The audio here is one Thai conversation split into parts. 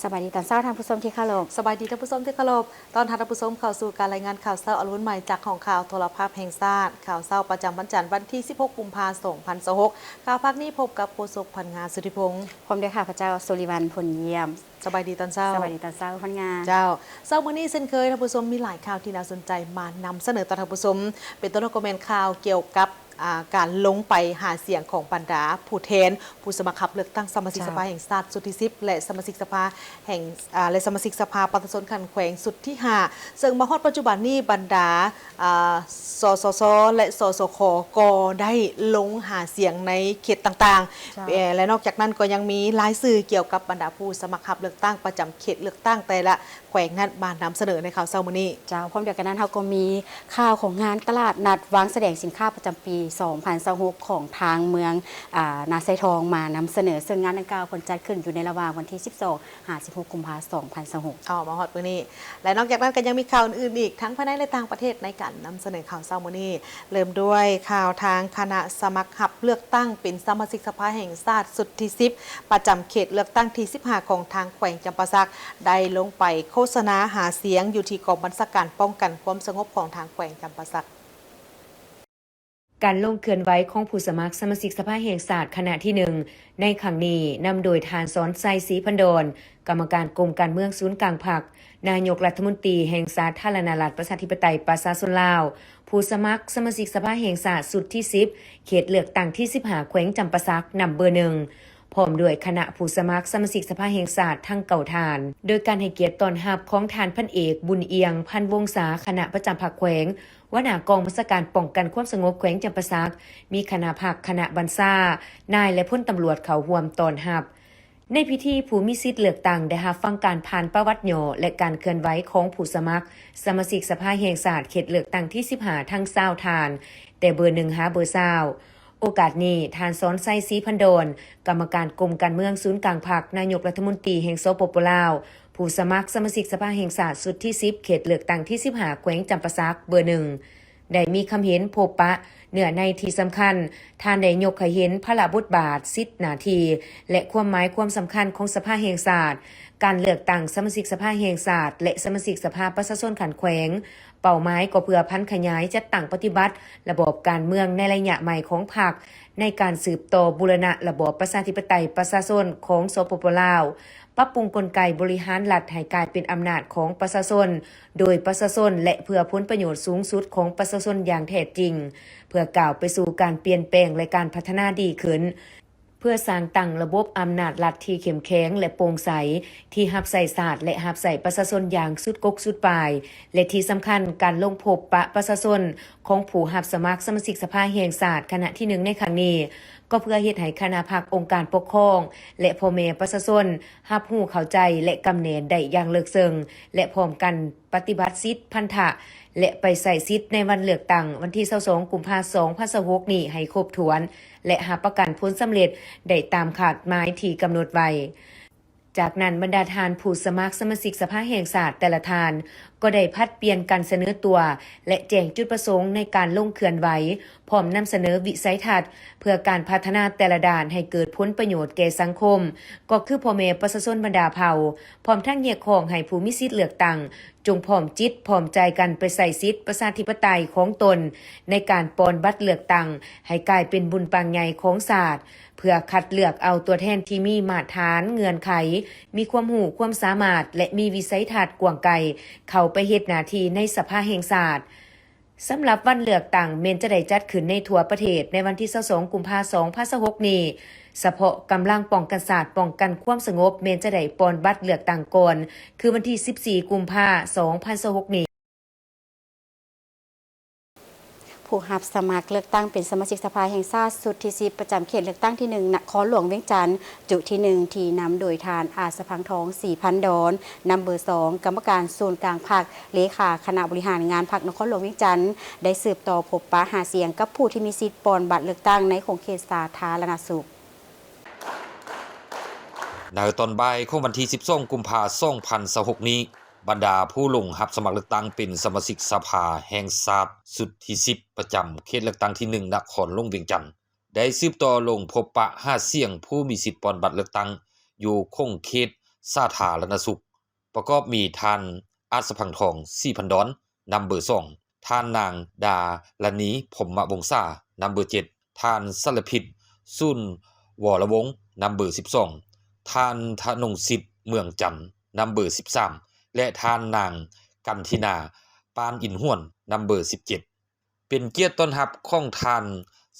สบายดีตอนเช้าท่านผู้ชมที่เคารพสบายดีท่านผู้ชมที่เคารพตอนท่านผู้ชมเข้าสู่การรายงานข่าวเช้าอรุณใหม่จากของข่าวโทรภาพแห่งชาติข่าวเช้าประจำวันจันทร์วันที่ 16 กุมภาพันธ์ 2026ข่าวภาคนี้พบกับโฆษกพันงานสุธิพงศ์ผมด้วยค่ะพระเจ้าสุริวัลย์ผลเยี่ยมสบายดีตอนเช้าสบายดีตอนเช้าพันงานเจ้าเช้ามื้อนี้เช่นเคยท่านผู้ชมมีหลายข่าวที่น่าสนใจมานำเสนอต่อท่านผู้ชมเป็นต้นคอมเมนต์ข่าวเกี่ยวกับการลงไปหาเสียงของบรรดาผู้แทนผู้สมัครขับเลือกตั้งสมาชิกสภาแห่งชาติสุดที่10และสมาชิกสภาแห่งและสมาชิกสภาประชาชนขันแขวงสุดที่5ซึ่งมาฮอดปัจจุบันนี้บรรดาสสสและสสคก็ได้ลงหาเสียงในเขตต่างๆและนอกจากนั้นก็ยังมีรายสื่อเกี่ยวกับบรรดาผู้สมัครขับเลือกตั้งประจำเขตเลือกตั้งแต่ละแขวงนั้นมานำเสนอในข่าวเช้ามื้อนี้เจ้าพร้อมเดียวกันนั้นเราก็มีข่าวของงานตลาดนัดวางแสดงสินค้าประจำปี2026ของทางเมืองนาไซทองมานำเสนอซึ่งงานดังกล่าวผลจัดขึ้นอยู่ในระหว่างวันที่12-16 กุมภาพันธ์ 2026มาฮอดมื้อนี้และนอกจากนั้นก็ยังมีข่าวอื่นๆอีกทั้งภายในและต่างประเทศในการนำเสนอข่าวเช้ามื้อนี้เริ่มด้วยข่าวทางคณะสมัครขับเลือกตั้งเป็นสมาชิกสภาแห่งชาติสุดที่10ประจำเขตเลือกตั้งที่15ของทางแขวงจำปาสักได้ลงไปโฆษณาหาเสียงอยู่ที่กองบัญชาการป้องกันความสงบของทางแขวงจำปาสักการลงเคลื่อนไหวของผู้สมัครสมาชิกสภาแห่งชาติคณะที่1ในครั้งนี้นำโดยทานสอนไซศรีพันดรกรรมการกรมการเมืองศูนย์กลางพรรคนายกรัฐมนตรีแห่งสาธารณรัฐประชาธิปไตยประชาชนลาวผู้สมัครสมาชิกสภาแห่งชาติสุดที่10เขตเลือกตั้งที่15แขวงจำปาสักนำเบอร์1พร้อมด้วยคณะผู้สมัครสมาชิกสภาแห่งชาติทั้งเก่าทานโดยการให้เกียรติต้อนรับของทานพันเอกบุญเอียงพันวงศาคณะประจำภาคแขวงหัวหน้ากองบัญชาการป้องกันความสงบแขวงจำปาสักมีคณะภาคคณะบรรษานายและพลตำรวจเขาร่วมต้อนรับในพิธีผู้มีสิทธิ์เลือกตั้งได้รับฟังการผ่านประวัติย่อและการเคลื่อนไหวของผู้สมัครสมาชิกสภาแห่งชาติเขตเลือกตั้งที่15ทั้ง20ทานแต่เบอร์1หาเบอร์20โอกาสนี้ทานสอนไซศรีพันดรกรรมการกรมการเมืองศูนย์กลางพรรคนายกรัฐมนตรีแห่งสปปลาวผู้สมัครสมาชิกสภาแห่งชาติสุดที่10เขตเลือกตั้งที่15แขวงจำปาสักเบอร์1ได้มีคำเห็นพบปะเนื้อในที่สำคัญท่านได้ยกให้เห็นพระบทบาทสิทธิหน้าที่และความหมายความสำคัญของสภาแห่งชาติการเลือกตั้งสมาชิกสภาแห่งชาติและสมาชิกสภาประชาชนขันแขวงเป้าหมายก็เพื่อพันขยายจัดตั้งปฏิบัติระบบการเมืองในระยะใหม่ของพรรคในการสืบต่อบูรณะระบอบประชาธิปไตยประชาชนของสปปลาวปรับปรุงกลไกบริหารรัฐให้กลายเป็นอำนาจของประชาชนโดยประชาชนและเพื่อผลประโยชน์สูงสุดของประชาชนอย่างแท้จริงเพื่อก้าวไปสู่การเปลี่ยนแปลงและการพัฒนาดีขึ้นเพื่อสร้างตั้งระบบอำนาจรัฐที่เข้มแข็งและโปร่งใสที่รับใส่ศาสตร์และรับใส่ประชาชนอย่างสุดกกสุดปลายและที่สำคัญการลงพบปะประชาชนของผู้รับสมัครสมาชิกสภาแห่งชาติคณะที่1ในครั้งนี้ก็เพื่อเฮ็ดให้คณะภาคองค์การปกครองและพ่อแม่ประชาชนรับรู้เข้าใจและกำเนิดได้อย่างลึกซึ้งและพร้อมกันปฏิบัติสิทธิพันธะและไปใส่สิทธิ์ในวันเลือกตั้งวันที่22กุมภาพันธ์2026นี้ให้ครบถ้วนและหาประกันผลสำเร็จได้ตามคาดหมายที่กำหนดไว้จากนั้นบรรดาทานผู้สมัครสมาชิกสภาแห่งชาติแต่ละทานก็ได้พัดเปลี่ยนการเสนอตัวและแจ้งจุดประสงค์ในการลงเคลื่อนไหวพร้อมนำเสนอวิสัยทัศน์เพื่อการพัฒนาแต่ละด้านให้เกิดผลประโยชน์แก่สังคมก็คือพ่อแม่ประชาชนบรรดาเผ่าพร้อมทั้งเรียกร้องให้ผู้มีสิทธิ์เลือกตั้งจงพร้อมจิตพร้อมใจกันไปใส่สิทธิประชาธิปไตยของตนในการปอนบัตรเลือกตั้งให้กลายเป็นบุญปางใหญ่ของชาติเพื่อคัดเลือกเอาตัวแทนที่มีมาตรฐานเงื่อนไขมีความรู้ความสามารถและมีวิสัยทัศน์กว้างไกลเข้าไปเฮ็ดหน้าที่ในสภาแห่งชาติสำหรับวันเลือกตั้งเมนจะได้จัดขึ้นในทั่วประเทศในวันที่22กุมภาพันธ์2026นี้เฉพาะกำลังป้องกันศาสตร์ป้องกันความสงบเมนจะได้ปอนบัตรเลือกตั้งก่อนคือวันที่14กุมภาพันธ์2026นี้ผู้รับสมัครเลือกตั้งเป็นสมาชิกสภาแห่งชาติสุดที่10ประจำเขตเลือกตั้งที่1นครหลวงเวียงจันทร์จุที่1ที่นำโดยทานอาสพังทอง4,000 ดอนนำเบอร์2กรรมการส่วนกลางพรรคเลขาคณะบริหารงานพรรคนครหลวงเวียงจันทร์ได้สืบต่อพบปะหาเสียงกับผู้ที่มีสิทธิ์ปอนบัตรเลือกตั้งในโครงเขตสาธารณสุขในตอนบ่ายของวันที่12กุมภาพันธ์2026นี้บรรดาผู้ลงรับสมัครเลือกตั้งเป็นสมาชิกสภาแห่งชาติสุดที่10ประจำเขตเลือกตั้งที่1นครหลวงเวียงจันทน์ได้สืบต่อลงพบปะหาเสียงผู้มีสิทธิ์ปอนบัตรเลือกตั้งอยู่คงเขต สาธารณสุขประกอบมีท่านอาสพังทอง4,000 ดอนนำเบอร์2ท่านนางดาลนีผมมะวงศานำเบอร์7ท่านสลพิษสุนวรวงศ์นำเบอร์12ท่านธนงสิทธิ์เมืองจันทร์นำเบอร์13และท่านนางกันทินาปานอินห้วนนำเบอร์17เป็นเกียรติต้อนรับของท่าน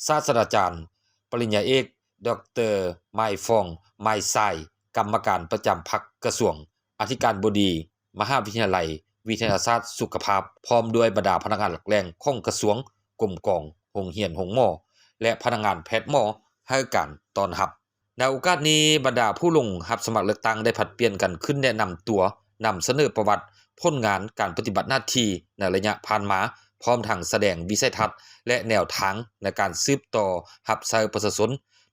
ศาสตราจารย์ปริญญาเอกดร.ไมฟองไมไซกรรมการประจำพรรคกระทรวงอธิการบดีมหาวิทยาลัยวิทยาศาสตร์สุขภาพพร้อมด้วยบรรดาพนักงานหลักแหล่งของกระทรวงกรมกองโรงเรียนโรงหมอและพนักงานแพทย์หมอให้การต้อนรับในโอกาสนี้บรรดาผู้ลงรับสมัครเลือกตั้งได้ผลัดเปลี่ยนกันขึ้นแนะนำตัวนำเสนอประวัติผลงานการปฏิบัติหน้าที่ในระยะผ่านมาพร้อมทั้งแสดงวิสัยทัศน์และแนวทางในการสืบต่อรับใช้ประชาชน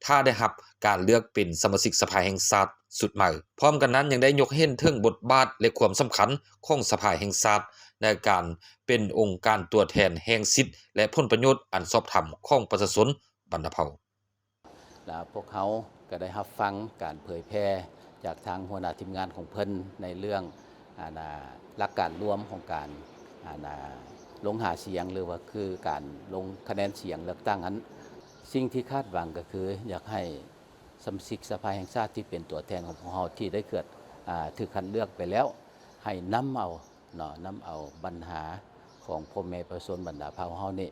ถ้าได้รับการเลือกเป็นสมาชิกสภาแห่งชาติสุดใหม่พร้อมกันนั้นยังได้ยกเห็นถึงบทบาทและความสำคัญของสภาแห่งชาติในการเป็นองค์การตัวแทนแห่งสิทธิและผลประโยชน์อันชอบธรรมของประชาชนบรรพเผ่าแล้วพวกเขาก็ได้รับฟังการเผยแพร่จากทางหัวหน้าทีมงานของเพิ่นในเรื่องหลักการรวมของการลงหาเสียงหรือว่าคือการลงคะแนนเสียงเลือกตั้งนั้นสิ่งที่คาดหวังก็คืออยากให้สมาชิกสภาแห่งชาติที่เป็นตัวแทนของพวกเราที่ได้เกิดถือคัดเลือกไปแล้วให้นำเอาปัญหาของพ่อแม่ประชาชนบรรดาเผ่าเฮานี่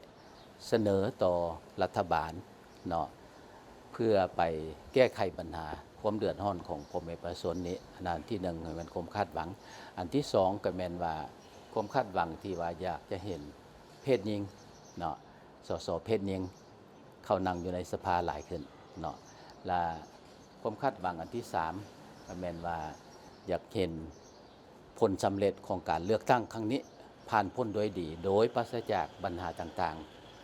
เสนอต่อรัฐบาลเพื่อไปแก้ไขปัญหาความเดือดร้อนของพ่อแม่ประชาชนนี้อันที่1เป็นความคาดหวังอันที่2ก็แม่นว่าความคาดหวังที่ว่าอยากจะเห็นเพศหญิงสสเพศหญิงเข้านั่งอยู่ในสภาหลายขึ้นและความคาดหวังอันที่3ก็แม่นว่าอยากเห็นผลสำเร็จของการเลือกตั้งครั้งนี้ผ่านพ้นโดยดีโดยปราศจากปัญหาต่าง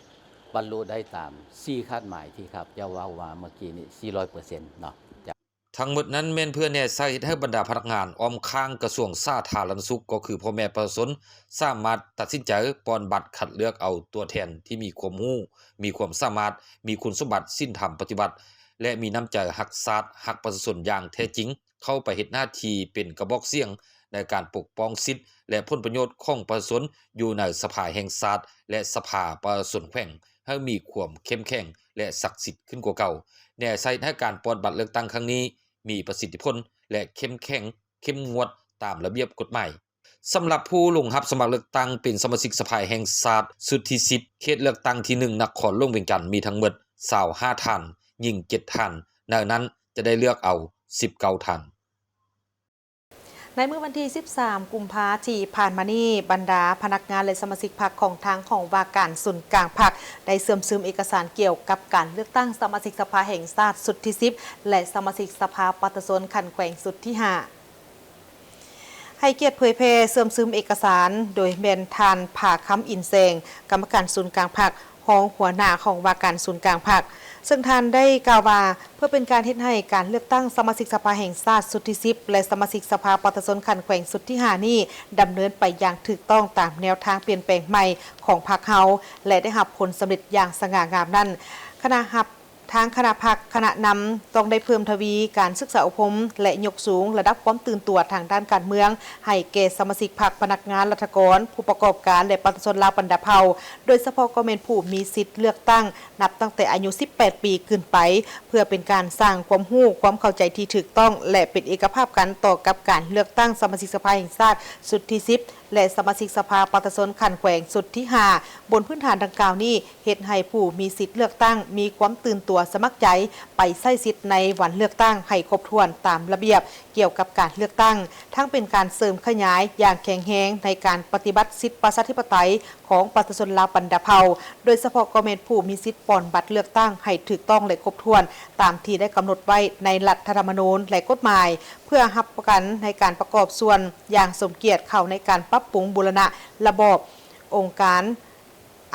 ๆบรรลุได้ตาม4คาดหมายที่ครับอย่าว่าเมื่อกี้นี้ 400% ทั้งหมดนั้นแม่นเพื่อแน่ใช้ให้บรรดาพนักงานอ้อมข้างกระทรวงสาธารณสุขก็คือพ่อแม่ประชาชนสามารถตัดสินใจปอนบัตรคัดเลือกเอาตัวแทนที่มีความรู้มีความสามารถมีคุณสมบัติศีลธรรมปฏิบัติและมีน้ำใจรักชาติรักประชาชนอย่างแท้จริงเข้าไปเฮ็ดหน้าที่เป็นกระบอกเสียงในการปกป้องสิทธิและผลประโยชน์ของประชาชนอยู่ในสภาแห่งชาติและสภาประชาชนแขวงให้มีความเข้มแข็งและศักดิ์สิทธิ์ขึ้นกว่าเก่าแน่ใช้ให้การปอนบัตรเลือกตั้งครั้งนี้มีประสิทธิผลและเข้มแข็งเข้มงวดตามระเบียบกฎหมายสำหรับผู้ลงรับสมัครเลือกตั้งเป็นสมาชิกสภาแห่งชาติสุดที่10เขตเลือกตั้งที่1นครหลวงเวียงจันทน์มีทั้งหมด25ท่านหญิง7ท่านดังนั้นจะได้เลือกเอา19ท่านในเมื่อวันที่ 13 กุมภาพันธ์ที่ผ่านมานี้บรรดาพนักงานและสมาชิกพรรคของทางของว่าการศูนย์กลางพรรคได้เสื่อมซึมเอกสารเกี่ยวกับการเลือกตั้งสมาชิกสภาแห่งชาติสุดที่10และสมาชิกสภาปฏิบัติขันแขวงสุดที่5ให้เกียรติเผยแพร่เสื่อมซึมเอกสารโดยเมนทานผ่าค้ำอินเซงกรรมการศูนย์กลางพรรคของหัวหน้าของว่าการศูนย์กลางพรรคซึ่งท่านได้กล่าวว่าเพื่อเป็นการเฮ็ดให้การเลือกตั้งสมาชิกสภาแห่งชาติสุดที่10และสมาชิกสภาปฏิบัติขันแขวงสุดที่5นี้ดำเนินไปอย่างถูกต้องตามแนวทางเปลี่ยนแปลงใหม่ของพรรคเฮาและได้รับผลสำเร็จอย่างสง่างามนั้นคณะทางคณะพรรคคณะนำต้องได้เพิ่มทวีการศึกษาอบรมและยกสูงระดับความตื่นตัวทางด้านการเมืองให้แก่สมาชิกพรรคพนักงานราชการผู้ประกอบการและประชาชนลาวบรรดาเผ่าโดยเฉพาะก็เป็นผู้มีสิทธิ์เลือกตั้งนับตั้งแต่อายุ18ปีขึ้นไปเพื่อเป็นการสร้างความรู้ความเข้าใจที่ถูกต้องและเป็นเอกภาพกันต่อกับการเลือกตั้งสมาชิกสภาแห่งชาติสุดที่10และสมาชิกสภาปฏิบัติขันแขวงสุดที่5บนพื้นฐานดังกล่าวนี้เฮ็ดให้ผู้มีสิทธิ์เลือกตั้งมีความตื่นตัวสมัครใจไปใช้สิทธิ์ในวันเลือกตั้งให้ครบถ้วนตามระเบียบเกี่ยวกับการเลือกตั้งทั้งเป็นการเสริมขยายอย่างแข็งแรงในการปฏิบัติสิทธิประชาธิปไตยของประชาชนลาวบรรดาเผ่าโดยเฉพาะกเมนผู้มีสิทธิ์ปอนบัตรเลือกตั้งให้ถูกต้องและครบถ้วนตามที่ได้กำหนดไว้ในรัฐธรรมนูญและกฎหมายเพื่อรับประกันในการประกอบส่วนอย่างสมเกียรติเข้าในการปรับปรุงบูรณะระบบองค์การ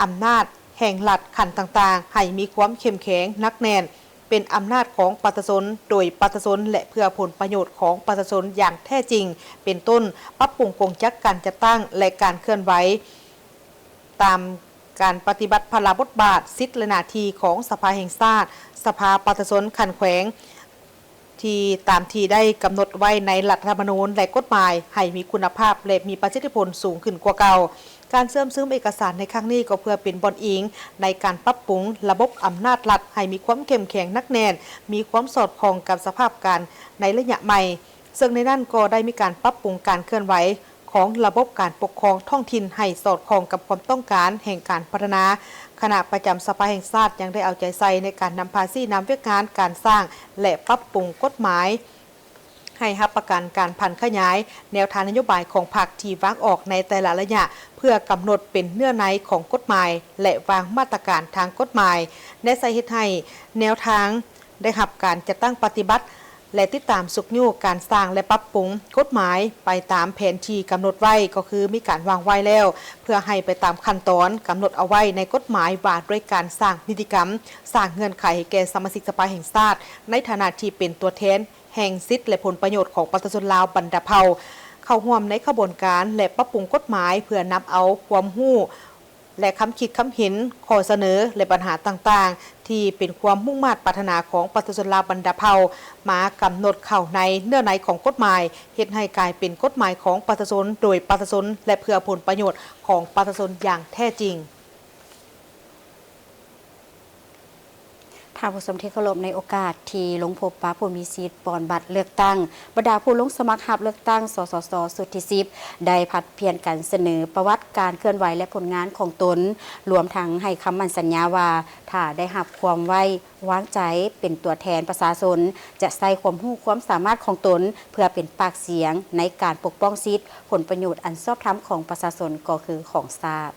อำนาจแห่งรัฐขันต่างๆให้มีความเข้มแข็งนักแน่นเป็นอำนาจของประชาชนโดยประชาชนและเพื่อผลประโยชน์ของประชาชนอย่างแท้จริงเป็นต้นปรับปรุงกลจักการจัดตั้งและการเคลื่อนไหวตามการปฏิบัติภาระบทบาทสิทธิและหน้าที่ของสภาแห่งชาติสภาประชาชนขันแขวง ที่ตามที่ได้กำหนดไว้ในรัฐธรรมนูญและกฎหมายให้มีคุณภาพและมีประสิทธิผลสูงขึ้นกว่าเก่าการเสริมซึมเอกสารในครั้งนี้ก็เพื่อเป็นบอนอิงในการปรับปรุงระบบอำนาจรัฐให้มีความเข้มแข็งนักแน่นมีความสอดคล้องกับสภาพการในระยะใหม่ซึ่งในนั้นก็ได้มีการปรับปรุงการเคลื่อนไหวของระบบการปกครองท้องถิ่นให้สอดคล้องกับความต้องการแห่งการพัฒนาคณะประจำสภาแห่งชาติยังได้เอาใจใส่ในการนำภาษีนำเวียกงานการสร้างและปรับปรุงกฎหมายให้รับประกันการพันขยายแนวทางนโยบายของพรรคที่วางออกในแต่ละระยะเพื่อกำหนดเป็นเนื้อในของกฎหมายและวางมาตรการทางกฎหมายในสาเหตุให้แนวทางได้รับการจัดตั้งปฏิบัติและติดตามสุกยู่การสร้างและปรับปรุงกฎหมายไปตามแผนที่กำหนดไว้ก็คือมีการวางไว้แล้วเพื่อให้ไปตามขั้นตอนกำหนดเอาไว้ในกฎหมายว่าด้วยการสร้างนิติกรรมสร้างเงื่อนไขให้แก่สมาชิกสภาแห่งชาติในฐานะที่เป็นตัวแทนแห่งสิทธิและผลประโยชน์ของประชาชนลาวบรรดาเผ่าเข้าร่วมในขบวนการและปรับปรุงกฎหมายเพื่อนำเอาความรู้และคำคิดคำเห็นข้อเสนอและปัญหาต่างๆที่เป็นความมุ่งมั่นปรารถนาของประชาชนลาวบรรดาเผ่ามากำหนดเข้าในเนื้อในของกฎหมายเฮ็ดให้กลายเป็นกฎหมายของประชาชนโดยประชาชนและเพื่อผลประโยชน์ของประชาชนอย่างแท้จริงทางผู้ชมที่เคารพในโอกาสที่ลงพบปะผู้มีสิทธิ์ปอนบัตรเลือกตั้งบรรดาผู้ลงสมัครรับเลือกตั้งสสสสุทธิ10ได้ผัดเพียรกันเสนอประวัติการเคลื่อนไหวและผลงานของตนรวมทั้งให้คำมั่นสัญญาว่าถ้าได้รับความไว้วางใจเป็นตัวแทนประชาชนจะใส่ความรู้ความสามารถของตนเพื่อเป็นปากเสียงในการปกป้องสิทธิผลประโยชน์อันชอบธรรมของประชาชนก็คือของชาติ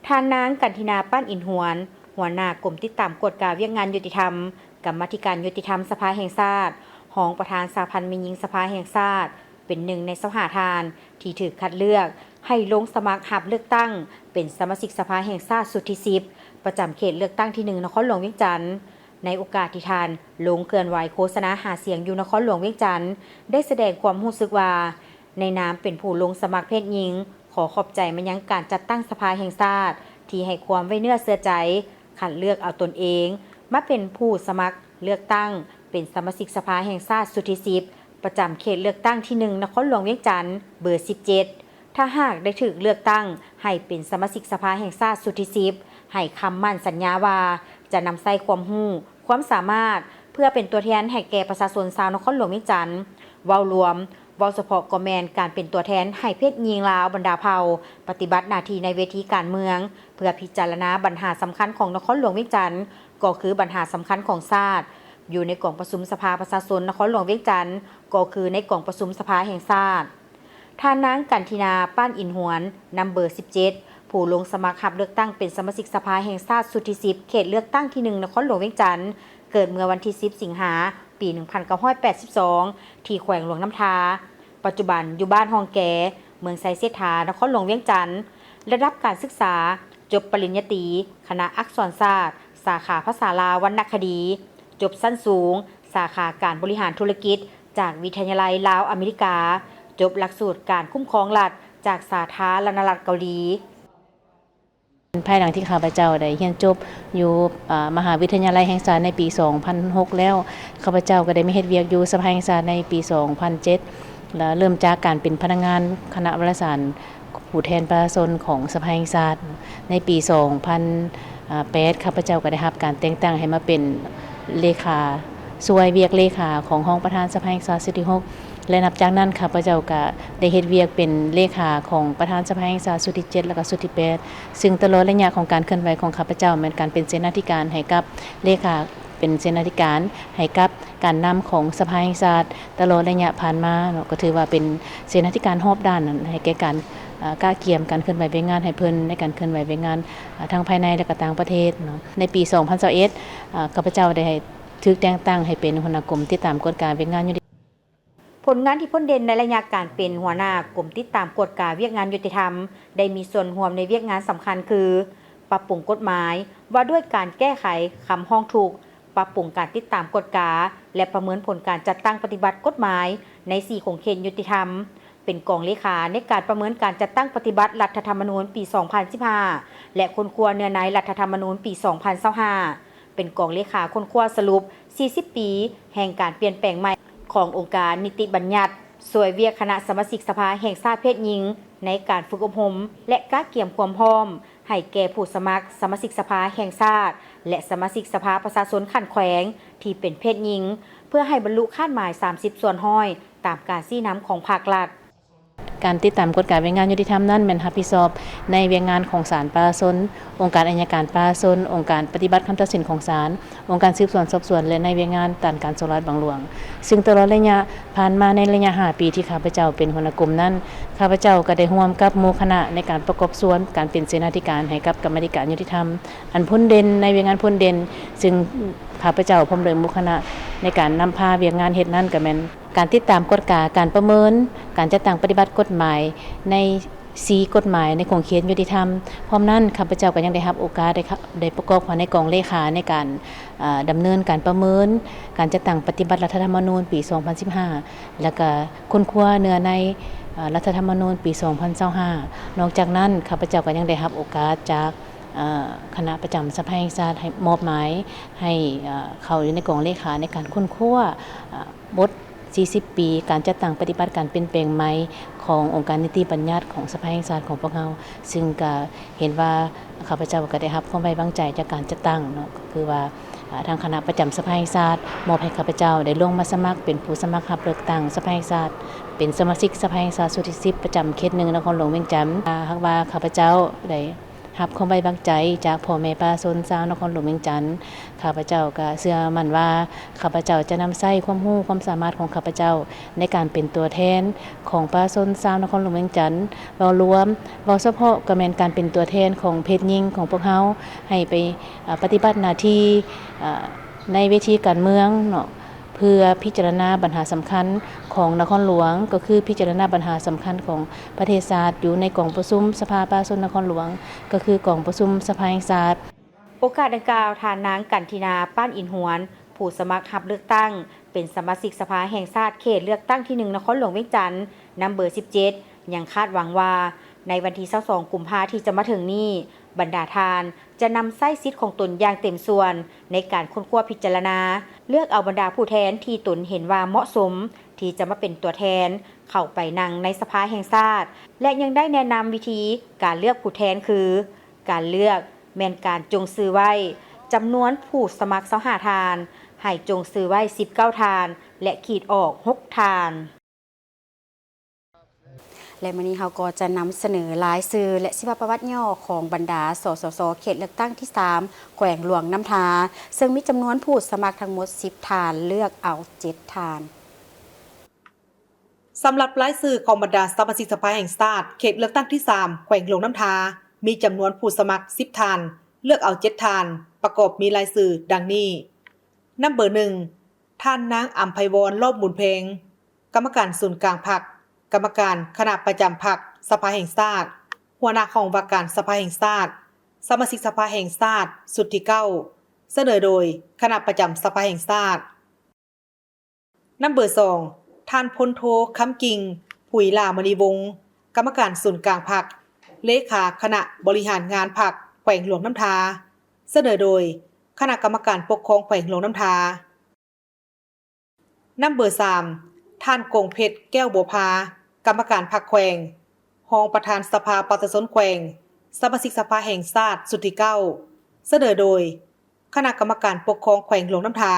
ทางนางกันทินาปั้นอินหวนหัวหน้ากลุ่มติดตามกฎการเวียกงานยุติธรรมกรรมาธิการยุติธรรมสภาแห่งชาติหองประธานสหพันธ์แม่หญิงสภาแห่งชาติเป็นหนึ่งในสภาทานที่ถูกคัดเลือกให้ลงสมัครรับเลือกตั้งเป็นสมาชิกสภาแห่งชาติสุทธิ10ประจำเขตเลือกตั้งที่1นครหลวงเวียงจันทน์ในโอกาสที่ทานลงเคลื่อนไหวโฆษณาหาเสียงอยู่นครหลวงเวียงจันทน์ได้แสดงความรู้สึกว่าในนามเป็นผู้ลงสมัครเพศหญิงขอขอบใจมายังการจัดตั้งสภาแห่งชาติที่ให้ความไว้เนื้อเชื่อใจคัดเลือกเอาตนเองมาเป็นผู้สมัครเลือกตั้งเป็นสมาชิกสภาแห่งชาติสุทธิ10ประจำเขตเลือกตั้งที่1นครหลวงเวียงจันทน์เบอร์17ถ้าหากได้ถูกเลือกตั้งให้เป็นสมาชิกสภาแห่งชาติสุทธิ10ให้คำมั่นสัญญาว่าจะนำใส่ความรู้ความสามารถเพื่อเป็นตัวแทนให้แก่ประชาชนชาวนครหลวงเวียงจันทน์เว้ารวมเว้าเฉพาะก็แม่นการเป็นตัวแทนให้เพศหญิงลาวบรรดาเผ่าปฏิบัติหน้าที่ในเวทีการเมืองเพื่อพิจารณาปัญหาสำคัญของนครหลวงเวียงจันทน์ก็คือปัญหาสำคัญของชาติอยู่ในกล่องประชุมสภาประชาชนนครหลวงเวียงจันทน์ก็คือในกล่องประชุมสภาแห่งชาติท่านนางกันทินาป้านอินหวนนำเบอร์17ผู้ลงสมัครรับเลือกตั้งเป็นสมาชิกสภาแห่งชาติสุทธิ10เขตเลือกตั้งที่1นครหลวงเวียงจันทน์เกิดเมื่อวันที่10สิงหาปี1982ที่แขวงหลวงน้ำทาปัจจุบันอยู่บ้านฮองแกเมืองไซเซธานครหลวงเวียงจันทน์ระดับการศึกษาจบปริญญาตรีคณะอักษรศาสตร์สาขาภาษาลาววรรณคดีจบชั้นสูงสาขาการบริหารธุรกิจจากวิทยาลัยลาวอเมริกาจบหลักสูตรการคุ้มครองรัฐจากสาธารณรัฐเกาหลีภายหลังที่ข้าพเจ้าได้เรียนจบอยู่มหาวิทยาลัยแห่งชาติในปี 2006 แล้วข้าพเจ้าก็ได้มาเฮ็ดเวียกอยู่สภาแห่งชาติในปี 2007 และเริ่มจากการเป็นพนักงานคณะวารสารผู้แทนประชาชนของสภาแห่งชาติในปี 2008 ข้าพเจ้าก็ได้รับการแต่งตั้งให้มาเป็นเลขาช่วยเวียกเลขาของห้องประธานสภาแห่งชาติสุทธิ6และนับจากนั้นข้าพเจ้าก็ได้เฮ็ดเวียกเป็นเลขาของประธานสภาแห่งชาติสุทธิ7และก็สุทธิ8ซึ่งตลอดระยะของการเคลื่อนไหวของข้าพเจ้าเป็นการเป็นเสนาธิการให้กับเลขาเป็นเสนาธิการให้กับการนำของสภาแห่งชาติตลอดระยะผ่านมาเนาะก็ถือว่าเป็นเสนาธิการรอบด้านให้แก่การก้าเกียมการเคลื่อนไหวเวียกงานให้เพิ่นในการเคลื่อนไหวเวียกงานทั้งภายในและก็ต่างประเทศเนาะในปี 2021 ข้าพเจ้าได้ถูกแต่งตั้งให้เป็นหัวหน้ากลุ่มติดตามกฎการเวียกงานผลงานที่พ้นเด่นในระยะการเป็นหัวหน้ากลุ่มติดตามกฎการเวียกงานยุติธรรมได้มีส่วนร่วมในเวียกงานสำคัญคือปรับปรุงกฎหมายว่าด้วยการแก้ไขคำห้องถูกปรับปรุงการติดตามกฎกาและประเมินผลการจัดตั้งปฏิบัติกฎหมายใน4ของเขตยุติธรรมเป็นกองเลขาในการประเมินการจัดตั้งปฏิบัติรัฐธรรมนูญปี 2015และคนครัวเนื้อในรัฐธรรมนูญปี 2025 เป็นกองเลขาค้นคว้าสรุป 40 ปี แห่งการเปลี่ยนแปลงใหม่ขององค์การนิติบัญญัติสวยเวียกคณะสมาชิกสภาแห่งชาติเพศหญิงในการฝึกอบรมและการเกี่ยมความพร้อมให้แก่ผู้สมัครสมาชิกสภาแห่งชาติและสมาชิกสภาประชาชนขันแขวงที่เป็นเพศหญิงเพื่อให้บรรลุคาดหมาย 30 ส่วนห้อยตามการชี้นำของภาครัฐ การติดตามกฎการเวียงงานยุติธรรมนั้นแม่นรับผิดชอบในเวียงงานของศาลประชาชนองค์การอัยการประชาชนองค์การปฏิบัติคำตัดสินของศาลองค์การสืบสวนสอบสวนและในเวียงงานด้านการสอบรัฐบางหลวงซึ่งตลอดระยะผ่านมาในระยะ5 ปีที่ข้าพเจ้าเป็นหัวหน้ากลุ่มนั้นข้าพเจ้าก็ได้ร่วมกับหมู่คณะในการประกอบส่วนการเป็นเสนาธิการให้กับกรรมาธิการยุติธรรมอันพ้นเด่นในเวียงงานพ้นเด่นซึ่งข้าพเจ้าพร้อมด้วยหมู่คณะในการนำพาเวียงงานเฮ็ดนั้นก็แม่นการติดตามกฎการประเมินการจัดตั้งปฏิบัติกฎหมายใน4กฎหมายในของเขตยุติธรรมพร้อมนั้นข้าพเจ้าก็ยังได้รับโอกาสได้ประกอบในกองเลขาในการดำเนินการประเมินการจัดตั้งปฏิบัติรัฐธรรมนูญปี 2015 แล้วก็ค้นคว้าเนื้อในรัฐธรรมนูญปี 2025 นอกจากนั้นข้าพเจ้าก็ยังได้รับโอกาสจากคณะประจำสภาแห่งชาติให้มอบหมายให้เข้าอยู่ในกองเลขาในการค้นคว้าบท40 ปีการจัดตั้งปฏิบัติการเปลี่ยนแปลงใหม่ขององค์การนิติบัญญัติของสภาแห่งชาติของพวกเราซึ่งก็เห็นว่าข้าพเจ้าก็ได้รับความไว้วางใจจากการจัดตั้งเนาะก็คือว่าทางคณะประจำสภาแห่งชาติมอบให้ข้าพเจ้าได้ลงมาสมัครเป็นผู้สมัครรับเลือกตั้งสภาแห่งชาติเป็นสมาชิกสภาแห่งชาติสุดที่10ประจำเขต1นครหลวงเวียงจันทน์หากว่าข้าพเจ้าได้รับความไว้วางใจจากพ่อแม่ประชาชนชาวนครหลวงเวียงจันทน์ข้าพเจ้าก็เชื่อมั่นว่าข้าพเจ้าจะนำใช้ความรู้ความสามารถของข้าพเจ้าในการเป็นตัวแทนของประชาชนชาวนครหลวงเวียงจันทน์เรารวมเราเฉพาะก็แม่นการเป็นตัวแทนของเพศหญิงของพวกเฮาให้ไปปฏิบัติหน้าที่ในเวทีการเมืองเนาะเพื่อพิจารณาปัญหาสำคัญของนครหลวงก็คือพิจารณาปัญหาสำคัญของประเทศชาติอยู่ในกองประชุมสภาประชาชนนครหลวงก็คือกองประชุมสภาแห่งชาติโอกาสดังกล่าวทานนางกันทินาป้านอินหวนผู้สมัครรับเลือกตั้งเป็นสมาชิกสภาแห่งชาติเขตเลือกตั้งที่1นครหลวงเวียงจันทน์นำเบอร์ 17ยังคาดหวังว่าในวันที่22 กุมภาพันธ์ที่จะมาถึงนี้บรรดาทานจะนำไส้สิทธิ์ของตนอย่างเต็มส่วนในการค้นคว้าพิจารณาเลือกเอาบรรดาผู้แทนที่ตนเห็นว่าเหมาะสมที่จะมาเป็นตัวแทนเข้าไปนั่งในสภาแห่งชาติและยังได้แนะนำวิธีการเลือกผู้แทนคือการเลือกแม่นการจงซื้อไว้จำนวนผู้สมัคร25 ทานให้จงซื้อไว้19 ทานและขีดออก6 ทานและมื้อนี้เราก็จะนำเสนอรายชื่อและชีวประวัติย่อของบรรดาสสสเขตเลือกตั้งที่3แขวงหลวงน้ำทาซึ่งมีจำนวนผู้สมัครทั้งหมด10 ทานเลือกเอา7 ทานสำหรับรายชื่อของบรรดาสมาชิกสภาแห่งชาติเขตเลือกตั้งที่3แขวงหลวงน้ำทามีจำนวนผู้สมัคร10 ทานเลือกเอา7 ทานประกอบมีรายชื่อดังนี้นัมเบอร์1ท่านนางอัมไพวรรอบบุญเพลงกรรมการศูนย์กลางพรรคกรรมการคณะประจำพรรคสภาแห่งชาติหัวหน้าของว่าการสภาแห่งชาติสมาชิกสภาแห่งชาติสุดที่9เสนอโดยคณะประจำสภาแห่งชาตินัมเบอร์2ท่านพลโทคำกิ่งผุยลามณีวงศ์กรรมการศูนย์กลางพรรคเลขาคณะบริหารงานพรรคแขวงหลวงน้ำทาเสนอโดยคณะกรรมการปกครองแขวงหลวงน้ำทานัมเบอร์3ท่านกงเพชรแก้วบัวพากรรมการพรรคแขวงรองประธานสภาประชาชนแขวงสมาชิกสภาแห่งชาติสุดที่9เสนอโดยคณะกรรมการปกครองแขวงหลวงน้ำทา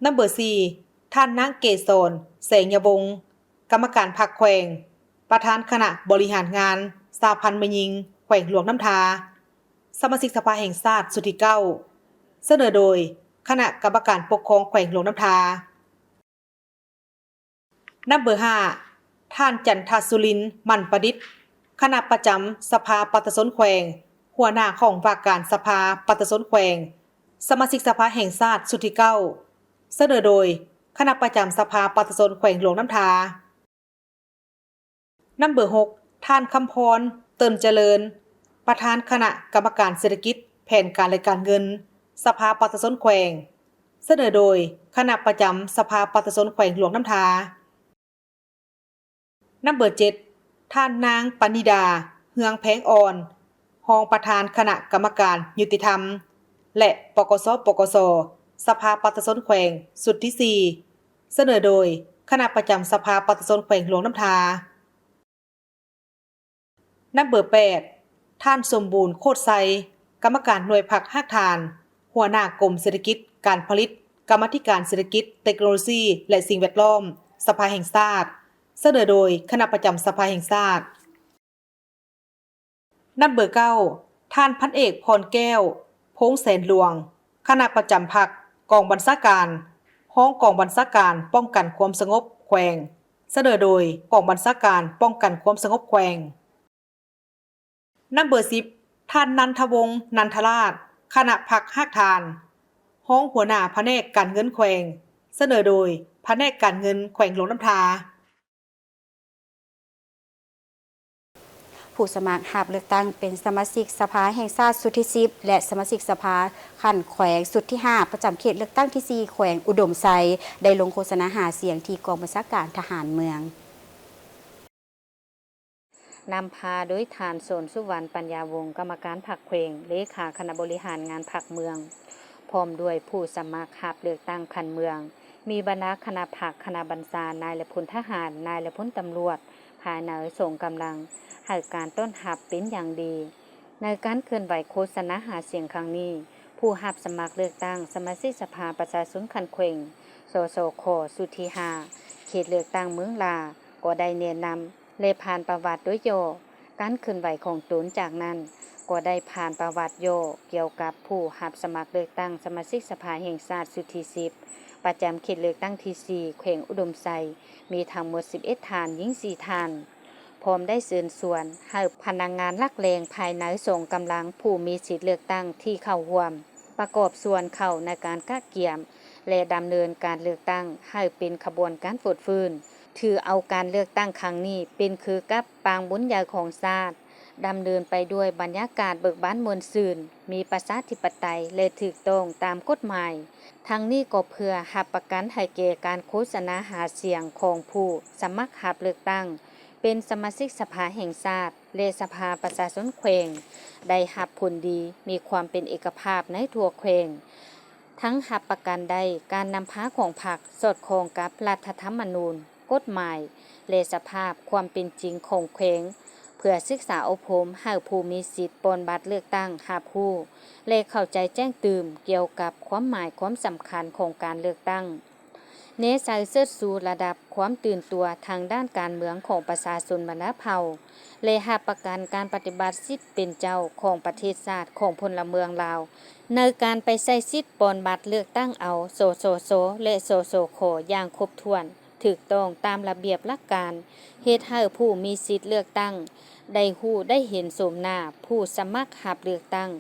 นัมเบอร์4ท่านนางเกษรแสงยวงศ์กรรมการพรรคแขวงประธานคณะบริหารงานสหพันธ์แม่หญิงแขวงหลวงน้ำทาสมาชิกสภาแห่งชาติสุดที่9เสนอโดยคณะกรรมการปกครองแขวงหลวงน้ำทานัมเบอร์5ท่านจันทสุรินทร์มั่นประดิษฐ์คณะประจำสภาประชาชนแขวงหัวหน้าของว่าการสภาประชาชนแขวงสมาชิกสภาแห่งชาติสุดที่9เสนอโดยคณะประจำสภาประชาชนแขวงหลวงน้ำทานัมเบอร์6ท่านคำพรเติมเจริญประธานคณะกรรมการเศรษฐกิจแผนการและการเงินสภาประชาชนแขวงเสนอโดยคณะประจำสภาประชาชนแขวงหลวงน้ำทานัมเบอร์7ท่านนางปณิดาเฮืองแพงอ่อน รองประธานคณะกรรมการยุติธรรมและปกสสภาปฏิสนแขวงสุดที่ 4เสนอโดยคณะประจำสภาปฏิสนแขวงหลวงน้ำทานับเบอร์ 8ท่านสมบูรณ์โคตรไซกรรมการหน่วยผักฮักทานหัวหน้ากรมเศรษฐกิจการผลิตกรรมาธิการเศรษฐกิจเทคโนโลยีและสิ่งแวดล้อมสภาแห่งชาติเสนอโดยคณะประจำสภาแห่งชาตินับเบอร์ 9ท่านพันเอกพรแก้วพงษ์แสนหลวงคณะประจำพรรคกองบัญชาการห้องกองบัญชาการป้องกันความสงบแขวงเสนอโดยกองบัญชาการป้องกันความสงบแขวงนับเบอร์ 10ท่านนันทวงศ์นันทราชคณะพรรคฮักทานห้องหัวหน้าแผนกการเงินแขวงเสนอโดยแผนกการเงินแขวงหลวงน้ำทาผู้สมัครรับเลือกตั้งเป็นสมาชิกสภาแห่งชาติสุดที่ 10และสมาชิกสภาขั้นแขวงสุดที่ 5ประจำเขตเลือกตั้งที่ 4แขวงอุดมไซได้ลงโฆษณาหาเสียงที่กองบัญชาการทหารเมืองนำพาโดยฐานโสนสุวรรณปัญญาวงศ์กรรมการพรรคแขวงเลขาคณะบริหารงานพรรคเมืองพร้อมด้วยผู้สมัครรับเลือกตั้งคันเมืองมีบรรดาคณะพรรคคณะบัญชานายและพลทหารนายและพลตำรวจภายในส่งกำลังให้การต้อนรับเป็นอย่างดีในการเคลื่อนไหวโฆษณาหาเสียงครั้งนี้ผู้รับสมัครเลือกตั้งสมาชิกสภาประชาชนคันแขวงสสคสุทธิ 5เขตเลือกตั้งเมืองลาก็ได้แนะนำและผ่านประวัติโดยย่อการเคลื่อนไหวของตนจากนั้นก็ได้ผ่านประวัติย่อเกี่ยวกับผู้รับสมัครเลือกตั้งสมาชิกสภาแห่งชาติสุดที่ 10ประจำเขตเลือกตั้งที่ 4แขวงอุดมไซมีทั้งหมด11ท่านหญิง4ท่านพร้อมได้เชิญชวนให้พนักงานหลักแรงภายในส่งกำลังผู้มีสิทธิเลือกตั้งที่เข้าร่วมประกอบส่วนเข้าในการกะเกี่ยมและดำเนินการเลือกตั้งให้เป็นขบวนการฝึกฟื้นถือเอาการเลือกตั้งครั้งนี้เป็นคือกับปางบุญใหญ่ของชาติดำเนินไปด้วยบรรยากาศเบิกบานมวลซื่นมีประชาธิปไตยและถูกต้องตามกฎหมายทั้งนี้ก็เพื่อรับประกันให้แก่การโฆษณาหาเสียงของผู้สมัครรับเลือกตั้งเป็นสมาชิกสภาแห่งชาติและสภาประชาชนแขวงได้รับผลดีมีความเป็นเอกภาพในทั่วแขวงทั้งรับประกันได้การนำพาของพรรคสอดคล้องกับรัฐธรรมนูญกฎหมายและสภาพความเป็นจริงของแขวงเพื่อศึกษาอบรมให้ผู้มีสิทธิ์ปนบัตรเลือกตั้งรับรู้และเข้าใจแจ้งตื่นเกี่ยวกับความหมายความสำคัญของการเลือกตั้งเน้นใส่เสื้อสู่ระดับความตื่นตัวทางด้านการเมืองของประชาชนบรรดาเผ่าและรับประกันการปฏิบัติสิทธิเป็นเจ้าของประเทศชาติของพลเมืองลาวในการไปใช้สิทธิ์ปนบัตรเลือกตั้งเอาสสและสสคอย่างครบถ้วนถูกต้องตามระเบียบหลักการเฮ็ดให้ผู้มีสิทธิ์เลือกตั้งได้ฮู้ได้เห็นโฉมหน้าผู้สมัครรับเลือกตั้ง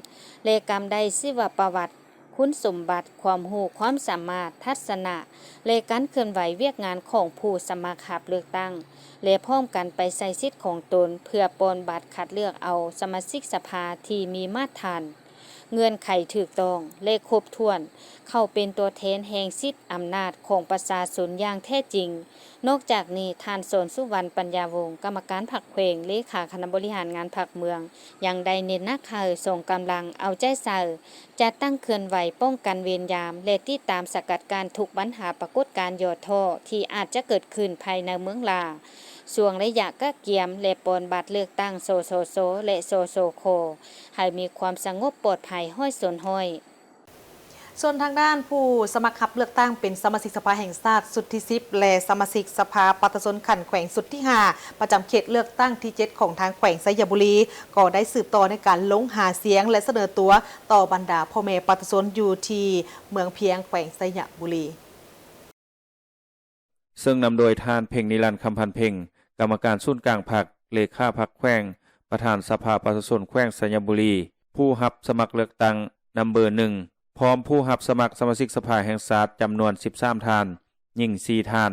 และกำได้ชีวประวัติคุณสมบัติความรู้ความสามารถทัศนะและการเคลื่อนไหวเวียกงานของผู้สมัครรับเลือกตั้งและพร้อมกันไปใช้สิทธิ์ของตนเพื่อปนบัตรคัดเลือกเอาสมาชิกสภาที่มีมาตรฐานเงื่อนไขถูกต้องและครบถ้วนเข้าเป็นตัวแทนแห่งสิทธิอำนาจของประชาชนอย่างแท้จริงนอกจากนี้ท่านโสนสุวรรณปัญญาวงศ์กรรมการพรรคแขวงเลขาคณะบริหารงานพรรคเมืองยังได้เน้นหนักให้ส่งกำลังเอาใจใส่จัดตั้งเคลื่อนไหวป้องกันเวรยามและติดตามสกัดการทุกปัญหาปรากฏการณ์ย่อท้อที่อาจจะเกิดขึ้นภายในเมืองลาส่วงระยะกะเกียมและปนบัตรเลือกตั้งสสและสสคให้มีความสงบปลอดภัยห้อยสนห้อยส่วนทางด้านผู้สมัครรับเลือกตั้งเป็นสมาชิกสภาแห่งชาติสุดที่ 10และสมาชิกสภาปฏิสนขันแขวงสุดที่ 5ประจำเขตเลือกตั้งที่ 7ของทางแขวงไสยบุรีก็ได้สืบต่อในการลงหาเสียงและเสนอตัวต่อบรรดาพ่อแม่ปฏิสนอยู่ที่เมืองเพียงแขวงไสยบุรีซึ่งนำโดยท่านเพ่งนิรันดร์คำพันเพ่งกรรมการศูนย์กลางพรรคเลขาพรรคแขวงประธานสภาปฏิสนแขวงไสยบุรีผู้รับสมัครเลือกตั้งนำเบอร์ 1พร้อมผู้รับสมัครสมาชิกสภาแห่งชาติจำนวน13ท่านหญิง4ท่าน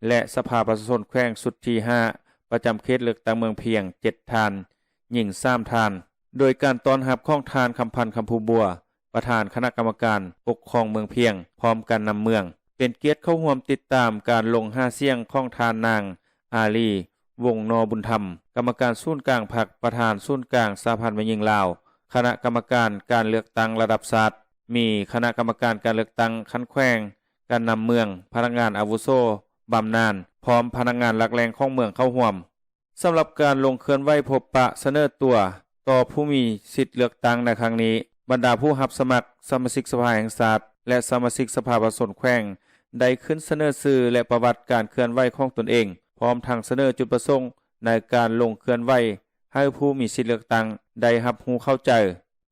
และสภาประชาชนแขวงสุดที่ 5ประจำเขตเลือกตั้งเมืองเพียง7ท่านหญิง3ท่านโดยการต้อนรับของทานคำพันธ์คำภูบัวประธานคณะกรรมการปกครองเมืองเพียงพร้อมกันนำเมืองเป็นเกียรติเข้าร่วมติดตามการลงหาเสียงของทานนางอาลี วงนอบุญธรรมกรรมการศูนย์กลางพรรคประธานศูนย์กลางสหพันธ์แม่หญิงลาวคณะกรรมการการเลือกตั้งระดับชาติมีคณะกรรมการการเลือกตั้งคันแขวงการนำเมืองพนักงานอาวุโสบำนาญพร้อมพนักงานหลักแหล่งของเมืองเข้าร่วมสำหรับการลงเคลื่อนไหวพบปะเสนอตัวต่อผู้มีสิทธิ์เลือกตั้งในครั้งนี้บรรดาผู้รับสมัครสมาชิกสภาแห่งชาติและสมาชิกสภาประชาชนแขวงได้ขึ้นเสนอชื่อและประวัติการเคลื่อนไหวของตนเองพร้อมทั้งเสนอจุดประสงค์ในการลงเคลื่อนไหวให้ผู้มีสิทธิ์เลือกตั้งได้รับรู้เข้าใจ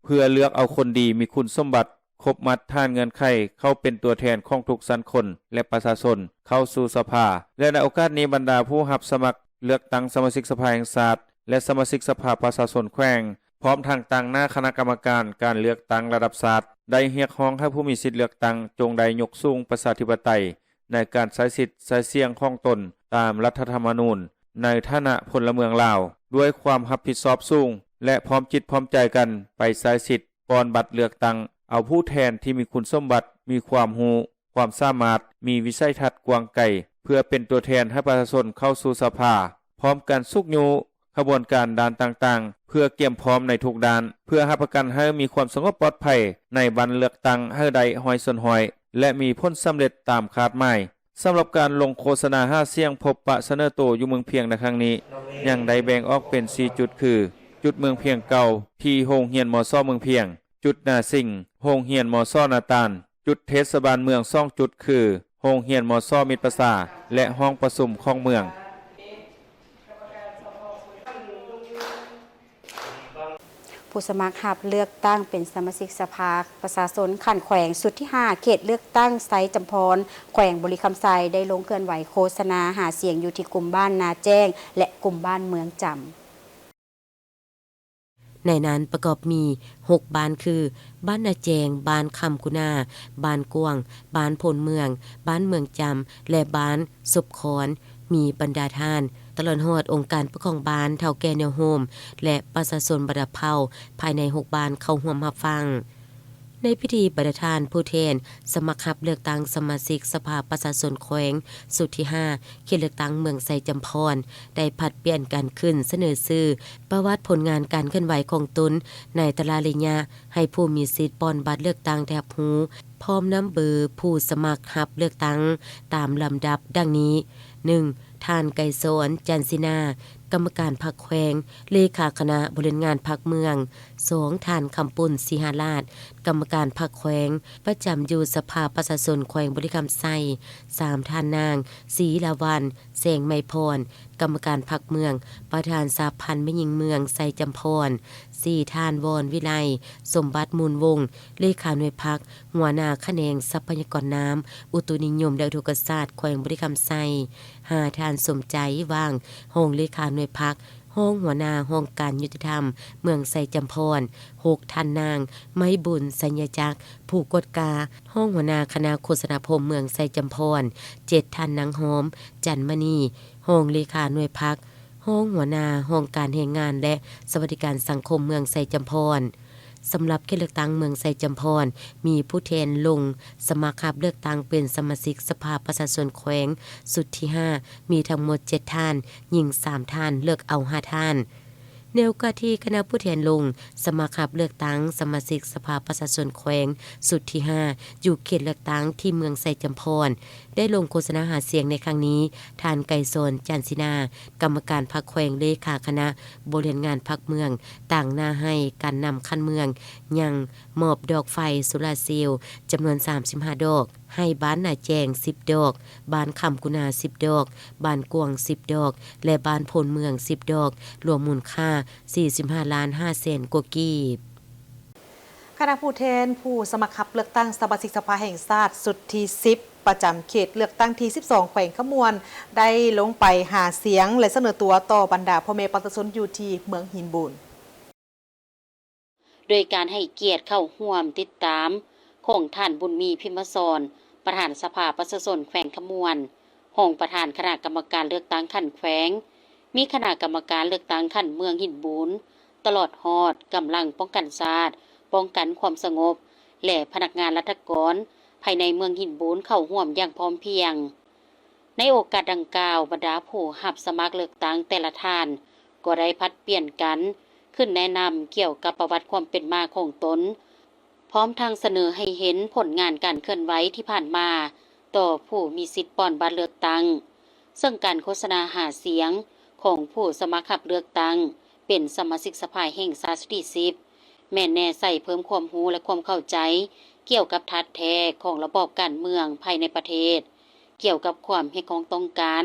เพื่อเลือกเอาคนดีมีคุณสมบัติครบมัดท่านเงินไขเข้าเป็นตัวแทนของทุกสันคนและประชาชนเข้าสู่สภาและในโอกาสนี้บรรดาผู้รับสมัครเลือกตั้งสมาชิกสภาแห่งชาติและสมาชิกสภาประชาชนแขวงพร้อมทางตั้งหน้าคณะกรรมการการเลือกตั้งระดับชาติได้เรียกร้องให้ผู้มีสิทธิ์เลือกตั้งจงได้ยกสูงประชาธิปไตยในการใช้สิทธิ์ใช้เสียงของตนตามรัฐธรรมนูญในฐานะพลเมืองลาวด้วยความรับผิดชอบสูงและพร้อมจิตพร้อมใจกันไปใช้สิทธิ์ปอนบัตรเลือกตั้งเอาผู้แทนที่มีคุณสมบัติมีความรู้ความสามารถมีวิสัยทัศน์กว้างไกลเพื่อเป็นตัวแทนให้ประชาชนเข้าสู่สภาพร้อมกันสุกยูขบวนการด้านต่างๆเพื่อเตรียมพร้อมในทุกด้านเพื่อรับประกันให้มีความสงบปลอดภัยในวันเลือกตั้งให้ได้ห้อยส่วนห้อยและมีผลสำเร็จตามคาดหมายสำหรับการลงโฆษณา5เสียงพบปะเสนอโตอยู่เมืองเพียงในครั้งนี้ยังได้แบ่งออกเป็น4จุดคือจุดเมืองเพียงเก่าที่โรงเรียนมซ.เมืองเพียงจุดนาสิงโรงเรียนมซ.นาตาลจุดเทศบาลเมือง2จุดคือโรงเรียนมซ.มิตรประสาและห้องประชุมของเมืองผู้สมัครรับเลือกตั้งเป็นสมาชิกสภาประชาชนขันแขวงสุดที่ 5 เขตเลือกตั้งไซจำพรแขวงบริคำไซได้ลงเคลื่อนไหวโฆษณาหาเสียงอยู่ที่กลุ่มบ้านนาแจ้งและกลุ่มบ้านเมืองจำในนั้นประกอบมี6บ้านคือบ้านนาแจงบ้านคำกุณาบ้านกวงบ้านพลเมืองบ้านเมืองจำและบ้านศพคอนมีบรรดาท่านตลอดฮอดองค์การปกครองบ้านเฒ่าแก่แนวโฮมและประชาชนบัดเผาภายใน6บ้านเข้าร่วมรับฟังในพิธีประทานผู้แทนสมัครรับเลือกตั้งสมาชิกสภาประชาชนแขวงสุดที่ 5 เขตเลือกตั้งเมืองไซจำพรได้ผัดเปลี่ยนกันขึ้นเสนอชื่อประวัติผลงานการเคลื่อนไหวของตนในตารางระยะให้ผู้มีสิทธิ์ปอนบัตรเลือกตั้งได้รับรู้พร้อมนำเบอร์ผู้สมัครรับเลือกตั้งตามลำดับดังนี้ 1. ท่านไก่สอนจันทร์ศินากรรมการพรรคแขวงเลขาคณะบริหารงานพรรคเมือง 2. ท่านคำปุ่นสิหาราชกรรมการพรรคแขวงประจำอยู่สภาประชาชนแขวงบริคำไซ 3. ท่านนางศรีละวันแสงไมพรกรรมการพรรคเมืองประธานสาพันธ์แม่หญิงเมืองไซจำพร 4. ท่านวอนวิไลสมบัติมูลวงศ์เลขาหน่วยพรรคหัวหน้าแขนงทรัพยากรน้ำอุตุนิยมและอุทกศาสตร์แขวงบริคำไซ 5. ท่านสมใจว่างห้องเลขาหน่วยพรรคห้องหัวหน้าห้องการยุติธรรมเมืองไซจำพร 6. ท่านนางไม้บุญสัญญจักรผู้กฎกาห้องหัวหน้าคณะโฆษณาพรมเมืองไซจำพร 7. ท่านนางหอมจันมณีห้องเลขาหน่วยพรรคห้องหัวหน้าห้องการแห่งงานและสวัสดิการสังคมเมืองไซจำพรสำหรับเขตเลือกตั้งเมืองไซจำพรมีผู้แทนลงสมัครรับเลือกตั้งเป็นสมาชิกสภาประชาชนแขวงสุดที่ 5 มีทั้งหมด7ท่านหญิง3ท่านเลือกเอา5ท่านในโอกาสที่คณะผู้แทนลงสมัครรับเลือกตั้งสมาชิกสภาประชาชนแขวงสุดที่ 5 อยู่เขตเลือกตั้งที่เมืองไซจำพรได้ลงโฆษณาหาเสียงในครั้งนี้ท่านไก่สนจันทร์ศินากรรมการพรรคแขวงเลขาคณะบริหารงานพรรคเมืองต่างหน้าให้การนำคันเมืองยังมอบดอกไฟโซลาร์เซลล์จำนวน35ดอกให้บ้านนาแจง10ดอกบ้านคำกุณา10ดอกบ้านกวง10ดอกและบ้านพลเมือง10ดอกรวมมูลค่า45.5 ล้านกว่ากีบคณะผู้แทนผู้สมัครรับเลือกตั้งสมาชิกสภาแห่งชาติสุดที่10ประจำเขตเลือกตั้งที่12แขวงขมวนได้ลงไปหาเสียงและเสนอตัวต่อบรรดาพ่อแม่ประชาชนอยู่ที่เมืองหินบูนโดยการให้เกียรติเข้าร่วมติดตามของท่านบุญมีพิมพ์สรประธานสภาประชาชนแขวงขมวนห้องประธานคณะกรรมการเลือกตั้งขั้นแขวงมีคณะกรรมการเลือกตั้งขั้นเมืองหินบูนตลอดฮอดกำลังป้องกันชาติป้องกันความสงบและพนักงานรัฐกรภายในเมืองหินบูนเข้าร่วมอย่างพร้อมเพรียง ในโอกาสดังกล่าวบรรดาผู้รับสมัครเลือกตั้งแต่ละท่านก็ได้พัดเปลี่ยนกันขึ้นแนะนำเกี่ยวกับประวัติความเป็นมาของตนพร้อมทางเสนอให้เห็นผลงานการเคลื่อนไหวที่ผ่านมาต่อผู้มีสิทธิ์ป้อนบัตรเลือกตั้งซึ่งการโฆษณาหาเสียงของผู้สมัครรับเลือกตั้งเป็นสมาชิกสภาแห่งชาติที่10แม่นแน่ใส่เพิ่มความรู้และความเข้าใจเกี่ยวกับทัดแท้ของระบอบการเมืองภายในประเทศเกี่ยวกับความเห็นของต้องการ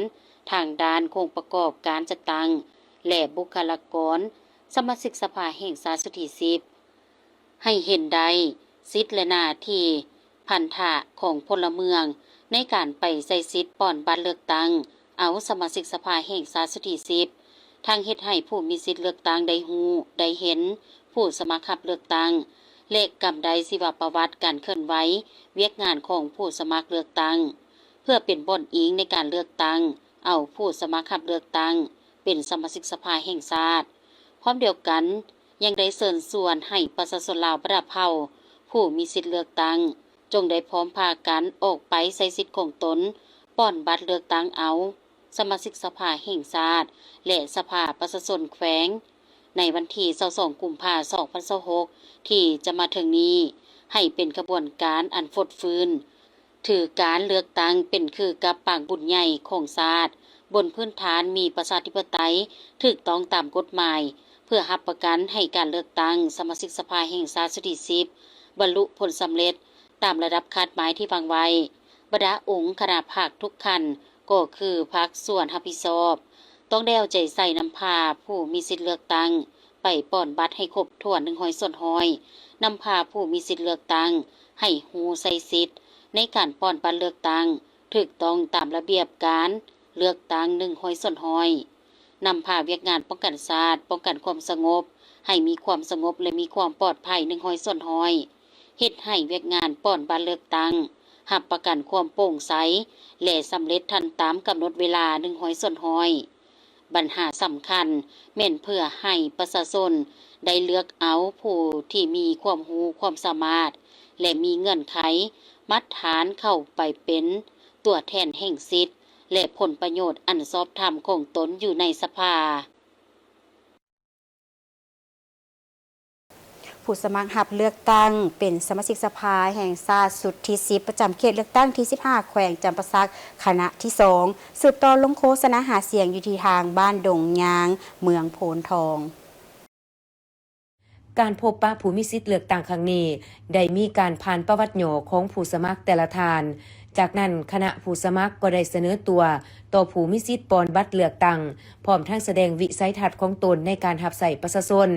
ทางด้านโครงประกอบการจัดตั้งและบุคลากรสมาชิกสภาแห่งชาติที่10ให้เห็นได้สิทธิและหน้าที่พันธะของพลเมืองในการไปใช้สิทธิ์ป้อนบัตรเลือกตั้งเอาสมาชิกสภาแห่งชาติที่10ทางเฮ็ดให้ผู้มีสิทธิ์เลือกตั้งได้ฮู้ได้เห็นผู้สมัครรับเลือกตั้งและกำไดชีวประวัติการเคลื่อนไหวเวียกงานของผู้สมัครเลือกตั้งเพื่อเป็นบ่อนอิงในการเลือกตั้งเอาผู้สมัครรับเลือกตั้งเป็นสมาชิกสภาแห่งชาติพร้อมเดียวกันยังได้เชิญชวนให้ประชาชนลาวประดับเผ่าผู้มีสิทธิ์เลือกตั้งจงได้พร้อมพากันออกไปใช้สิทธิ์ของตนป้อนบัตรเลือกตั้งเอาสมาชิกสภาแห่งชาติและสภาประชาชนแขวงในวันที่22กุมภาพันธ์2026ที่จะมาถึงนี้ให้เป็นกระบวนการอันฟดฟื้นถือการเลือกตั้งเป็นคือกับปางบุญใหญ่ของชาติบนพื้นฐานมีประชาธิปไตยถูกต้องตามกฎหมายเพื่อรับประกันให้การเลือกตั้งสมาชิกสภาแห่งชาติที่10บรรลุผลสำเร็จตามระดับคาดหมายที่วางไว้บรรดาองค์คณะภาคทุกคันก็คือภาคส่วนรับผิดชอบต้องได้เอาใจใส่นำพาผู้มีสิทธิเลือกตั้งไปป้อนบัตรให้ครบถ้วน100%นำพาผู้มีสิทธิเลือกตั้งให้ฮู้ใส่สิทธิ์ในการป้อนบัตรเลือกตั้งถูกต้องตามระเบียบการเลือกตั้ง100%นำพาเวียกงานป้องกันชาติป้องกันความสงบให้มีความสงบและมีความปลอดภัย100%เฮ็ดให้เวียกงานป้อนบัตรเลือกตั้งรับประกันความโปร่งใสและสำเร็จทันตามกำหนดเวลา100%ปัญหาสำคัญแม่นเพื่อให้ประชาชนได้เลือกเอาผู้ที่มีความรู้ความสามารถและมีเงื่อนไขมัดฐานเข้าไปเป็นตัวแทนแห่งสิทธิ์และผลประโยชน์อันชอบธรรมของตนอยู่ในสภาผู้สมัครรับเลือกตั้งเป็นสมาชิกสภาแห่งชาติสุดที่10ประจำเขตเลือกตั้งที่15แขวงจำปาสักคณะที่2สืบต่อลงโฆษณาหาเสียงอยู่ที่ทางบ้านดงยางเมืองโพนทองการพบปะผู้มีสิทธิ์เลือกตั้งครั้งนี้ได้มีการผ่านประวัติโยของผู้สมัครแต่ละทานจากนั้นคณะผู้สมัครก็ได้เสนอตัวต่อผู้มีสิทธิ์ป้อนบัตรเลือกตั้งพร้อมทั้งแสดงวิสัยทัศน์ของตนในการรับใช้ประชาชน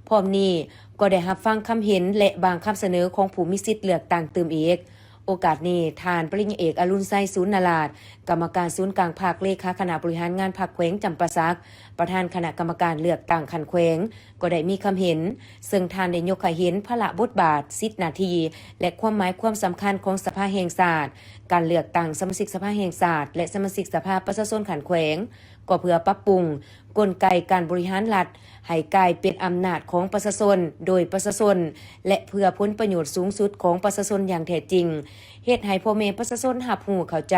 พร้อมนี้ก็ได้รับฟังคำเห็นและบางคำเสนอของผู้มีสิทธิ์เลือกตั้งตื่มอีกโอกาสนี้ท่านปริญญาเอกอรุณไซศูนย์นาลาดกรรมการศูนย์กลางภาคเลขาคณะบริหารงานภาคแขวงจำปาสักประธานคณะกรรมการเลือกตั้งคันแขวงก็ได้มีคำเห็นซึ่งท่านได้ยกให้เห็นพระบทบาทสิทธิหน้าที่และความหมายความสำคัญของสภาแห่งชาติการเลือกตั้งสมาชิกสภาแห่งชาติและสมาชิกสภาประชาชนขันแขวงก็เพื่อปรับปรุงกลไกการบริหารรัฐให้กลายเป็นอำนาจของประชาชนโดยประชาชนและเพื่อผลประโยชน์สูงสุดของประชาชนอย่างแท้จริงเฮ็ดให้พ่อแม่ประชาชนรับรู้เข้าใจ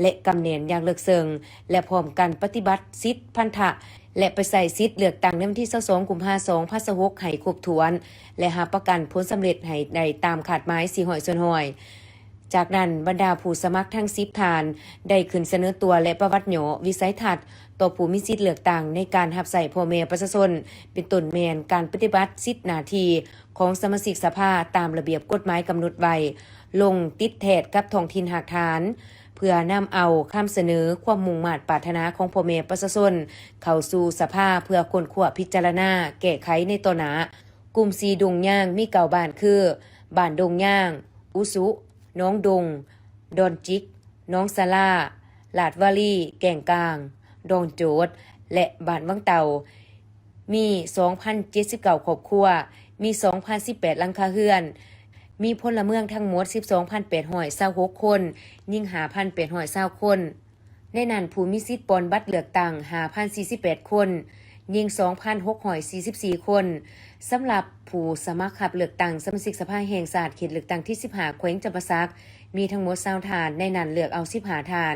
และกำเนิดอย่างลึกซึ้งและพร้อมกันปฏิบัติสิทธิพันธะและไปใส่สิทธิ์เลือกตั้งในวันที่22กุมภาพันธ์2026ให้ครบถ้วนและหาประกันผลสำเร็จให้ได้ตามคาดหมาย400%จากนั้นบรรดาผู้สมัครทั้ง10ท่านได้ขึ้นเสนอตัวและประวัติโยวิสัยทัศน์ต่อผู้มีสิทธิ์เลือกตั้งในการรับใช้พ่อแม่ประชาชนเป็นต้นแม่นการปฏิบัติสิทธิหน้าที่ของสมาชิกสภาตามระเบียบกฎหมายกำหนดไว้ลงติดแทดกับท้องถิ่นหากฐานเพื่อนำเอาคำเสนอความมุ่งมั่นปรารถนาของพ่อแม่ประชาชนเข้าสู่สภาเพื่อค้นคว้าพิจารณาแก้ไขในต่อหน้ากลุ่ม4ดงย่างมี9บ้านคือบ้านดงย่างอุสุน้องดงดอนจิกน้องสะลาลาดวาลีแก่งกลางดองโจดและบ้านวังเต่ามี 2,079 ครอบครัวมี 2,018 หลังคาเรือนมีพลเมืองทั้งหมด 12,826 คนยิ่ง 5,820 คนในนั้นผู้มีสิทธิ์ป้อนบัตรเลือกตั้ง 5,048 คน ยิง 2,644 คนสำหรับผู้สมัครขับเลือกตั้งสมาชิกสภาแห่งชาติเขตเลือกตั้งที่15แขวงจำปาสักมีทั้งหมด20ฐานในนั้นเลือกเอา15ฐาน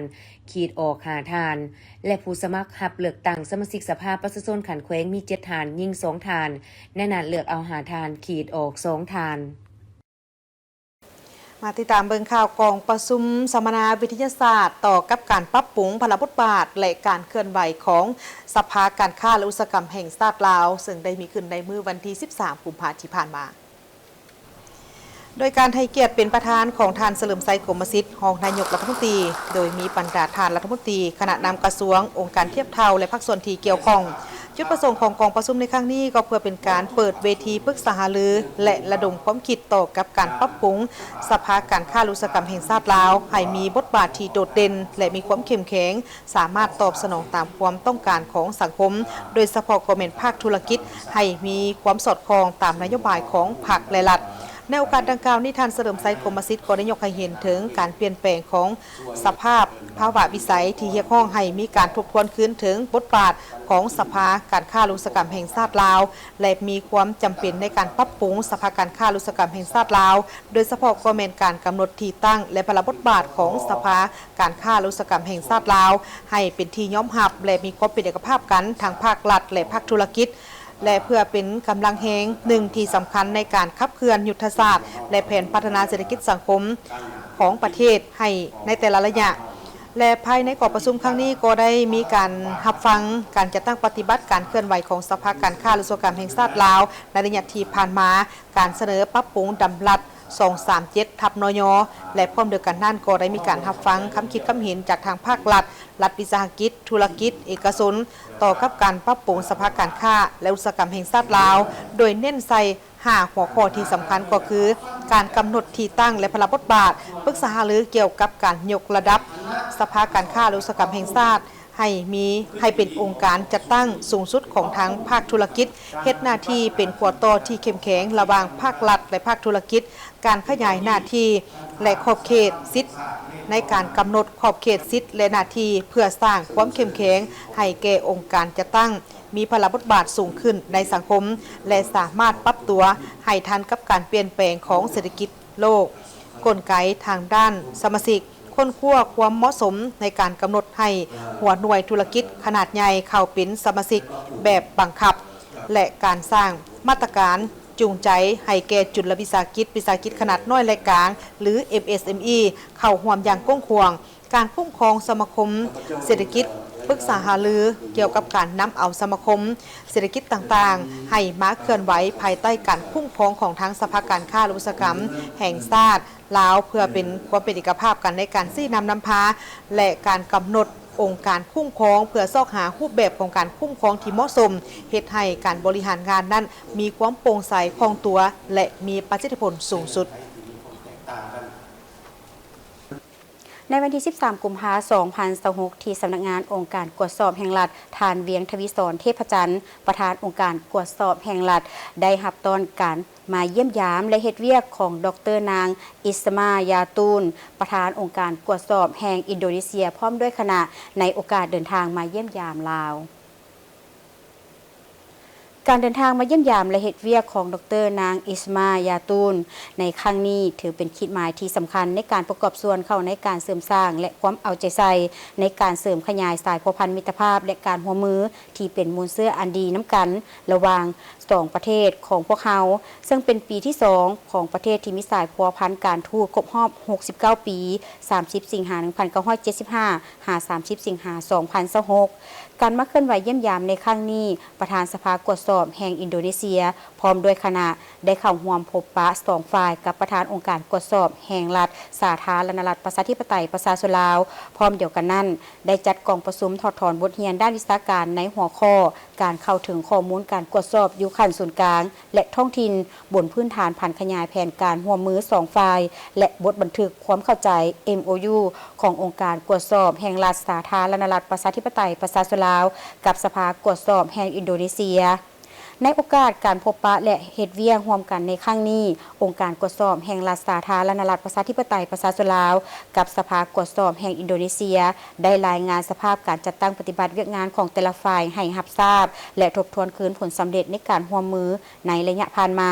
ขีดออก5ฐาน และผู้สมัครขับเลือกตั้งสมาชิกสภาประชาชนขันแขวงมี7ฐานยิง2ฐานในนั้นเลือกเอา5ฐานขีดออก2ฐาน มาติดตามเบิ่งข่าวกองประชุมสัมมนาวิทยาศาสตร์ต่อกับการปรับปรุงพลบทบาทและการเคลื่อนไหวของสภาการค้าและอุตสาหกรรมแห่งชาติลาวซึ่งได้มีขึ้นในมื้อวันที่13กุมภาพันธ์ที่ผ่านมาโดยการให้เกียรติเป็นประธานของท่านเฉลิมไซกรมสิทธิ์รองนายกรัฐมนตรีโดยมีบรรดาท่านรัฐมนตรีคณะนำกระทรวงองค์การเทียบเท่าและภาคส่วนที่เกี่ยวข้องจุดประสงค์ของกองประชุมในครั้งนี้ก็เพื่อเป็นการเปิดเวทีปรึกษาหารือและระดมความคิดต่อกับการปรับปรุงสภาการค้าและอุตสาหกรรมแห่งชาติลาวให้มีบทบาทที่โดดเด่นและมีความเข้มแข็งสามารถตอบสนองตามความต้องการของสังคมโดยเฉพาะกลุ่มภาคธุรกิจให้มีความสอดคล้องตามนโยบายของพรรคและรัฐในโอกาสดังกล่าวนี้ท่านเฉลิมไซกรมสิทธิ์ก็ได้ยกให้เห็นถึงการเปลี่ยนแปลงของสภาพภาวะวิสัยที่เรียกร้องให้มีการทบทวนคืนถึงบทบาทของสภาการค้าและอุตสาหกรรมแห่งชาติลาวและมีความจำเป็นในการปรับปรุงสภาการค้าและอุตสาหกรรมแห่งชาติลาวโดยเฉพาะก็เป็นการกำหนดที่ตั้งและพระบทบาทของสภาการค้าและอุตสาหกรรมแห่งชาติลาวให้เป็นที่ยอมรับและมีความเป็นเอกภาพกันทางภาครัฐและภาคธุรกิจและเพื่อเป็นกำลังแหงหนึ่งที่สำคัญในการขับเคลื่อนยุทธศาสตร์และแผนพัฒนาเศรษฐกิจสังคมของประเทศให้ในแต่ละระยะและภายในกองประชุมครั้งนี้ก็ได้มีการรับฟังการจัดตั้งปฏิบัติการเคลื่อนไหวของสภาการค้าและอุตสาหกรรมแห่งชาติลาวในระยะที่ผ่านมาการเสนอปรับปรุงดำรัส237/นย.และพร้อมเดียวกันนั่นก็ได้มีการรับฟังคำคิดคำเห็นจากทางภาครัฐวิสาหกิจธุรกิจเอกชนต่อกับการปรับปรุงสภาการค้าและอุตสาหกรรมแห่งชาติลาวโดยเน้นใส่5หัวข้อที่สำคัญก็คือการกำหนดที่ตั้งและพระบทบาทปรึกษาหารือเกี่ยวกับการยกระดับสภาการค้าและอุตสาหกรรมแห่งชาติให้เป็นองค์การจัดตั้งสูงสุดของทางภาคธุรกิจเฮ็ดหน้าที่เป็นขั้วต่อที่เข้มแข็งระหว่างภาครัฐและภาคธุรกิจการขยายหน้าที่และขอบเขตสิทธิในการกำหนดขอบเขตสิทธิและหน้าที่เพื่อสร้างความเข้มแข็งให้แก่องค์การจัดตั้งมีพลบทบาทสูงขึ้นในสังคมและสามารถปรับตัวให้ทันกับการเปลี่ยนแปลงของเศรษฐกิจโลกกลไกทางด้านสมาชิกค้นคว้าความเหมาะสมในการกำหนดให้หัวหน่วยธุรกิจขนาดใหญ่เข้าเป็นสมาชิกแบบบังคับและการสร้างมาตรการจูงใจให้แก่จุลวิสาหกิจขนาดน้อยและกลางหรือ MSME เข้าร่วมอย่างกว้างขวางการคุ้มครองสมาคมเศรษฐกิจปรึกษาหารือเกี่ยวกับการนำเอาสมาคมเศรษฐกิจต่างๆให้มาเคลื่อนไหวภายใต้การคุ้มครองของทางสภาการค้าและอุตสาหกรรมแห่งชาติลาวเพื่อเป็นความเป็นเอกภาพกันในการซี่นำพาและการกำหนดองค์การคุ้มครองเพื่อซอกหารูปแบบของการคุ้มครองที่เหมาะสมเฮ็ดให้การบริหารงานนั้นมีความโปร่งใสคล่องตัวและมีประสิทธิผลสูงสุดในวันที่13กุมภาพันธ์2026ที่สำนักงานองค์การกวดสอบแห่งรัฐทานเวียงทวิศรเทพจันทร์ประธานองค์การกวดสอบแห่งรัฐได้รับต้อนการมาเยี่ยมยามและเฮ็ดเวียกของดร.นางอิสมายาตูนประธานองค์การกวดสอบแห่งอินโดนีเซียพร้อมด้วยคณะในโอกาสเดินทางมาเยี่ยมยามลาวการเดินทางมาเยี่ยมยามและเฮ็ดเวียกของดร.นางอิสมายาตูนในครั้งนี้ถือเป็นขีดหมายที่สำคัญในการประกอบส่วนเข้าในการเสริมสร้างและความเอาใจใส่ในการเสริมขยายสายพัวพันมิตรภาพและการหัวมือที่เป็นมูลเสื้ออันดีน้ำกันระหว่าง2ประเทศของพวกเขาซึ่งเป็นปีที่2ของประเทศที่มีสายพัวพันการทูตครบรอบ69ปี30สิงหาคม1975 30สิงหาคม2026การมาเคลื่อนไหวเยี่ยมยามในครั้งนี้ประธานสภากวดสอบแห่งอินโดนีเซียพร้อมด้วยคณะได้เข้าร่วมพบปะ2ฝ่ายกับประธานองค์การกวดสอบแห่งรัฐสาธารณรัฐประชาธิปไตยประชาชนลาวพร้อมเดียวกันนั้นได้จัดกองประชุมถอดถอนบทเรียนด้านวิชาการในหัวข้อการเข้าถึงข้อมูลการกวดสอบอยู่ขั้นศูนย์กลางและท้องถิ่นบนพื้นฐานผ่านขยายแผนการร่วมมือ2ฝ่ายและบทบันทึกความเข้าใจ MOU ขององค์การกวดสอบแห่งรัฐสาธารณรัฐประชาธิปไตยประชาชนลาวกับสภากวดสอบแห่งอินโดนีเซีย ในโอกาสการพบปะและเฮ็ดเวียกร่วมกันในครั้งนี้ องค์การกวดสอบแห่งรัฐสาธารณรัฐประชาธิปไตยประชาชนลาวกับสภากวดสอบแห่งอินโดนีเซียได้รายงานสภาพการจัดตั้งปฏิบัติเวียกงานของแต่ละฝ่ายให้รับทราบและทบทวนคืนผลสำเร็จในการร่วมมือในระยะผ่านมา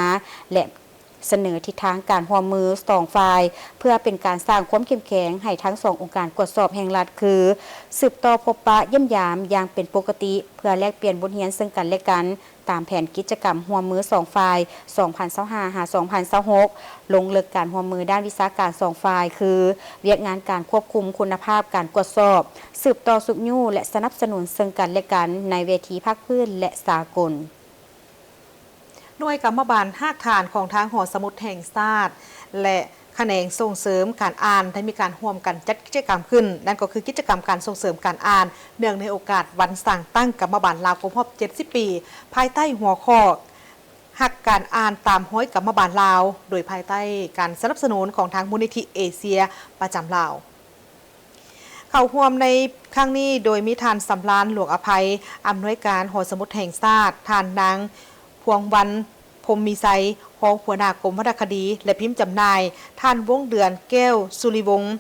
และเสนอทิศทางการร่วมมือ2ฝ่ายเพื่อเป็นการสร้างความเข้มแข็งให้ทั้ง2องค์การกวดสอบแห่งรัฐคือสืบต่อพบปะเยี่ยมยามอย่างเป็นปกติเพื่อแลกเปลี่ยนบทเรียนซึ่งกันและกันตามแผนกิจกรรมร่วมมือ2ฝ่าย 2025-2026 ลงลึกการร่วมมือด้านวิชาการ2ฝ่ายคือเวียกงานการควบคุมคุณภาพการกวดสอบสืบต่อสุขยู่และสนับสนุนซึ่งกันและกันในเวทีภาคพื้นและสากลหน่วยกรรมบาลภาคฐานของทางหอสมุดแห่งชาติและแขนงส่งเสริมการอ่านได้มีการร่วมกันจัดกิจกรรมขึ้นนั่นก็คือกิจกรรมการส่งเสริมการอ่านเนื่องในโอกาสวันสร้างตั้งกรรมบาลลาวครบรอบ70 ปีภายใต้หัวข้อหักการอ่านตามห้อยกรรมบาลลาวโดยภายใต้การสนับสนุนของทางมูลนิธิเอเชียประจำลาวเข้าร่วมในครั้งนี้โดยมีทานสำราญหลวงอภัยอำนวยการหอสมุดแห่งชาติทานนางพวงวันพรหมมีไซรองหัวหน้ากรมวรรณคดีและพิมพ์จำหน่ายท่านวงเดือนแก้วสุริวงศ์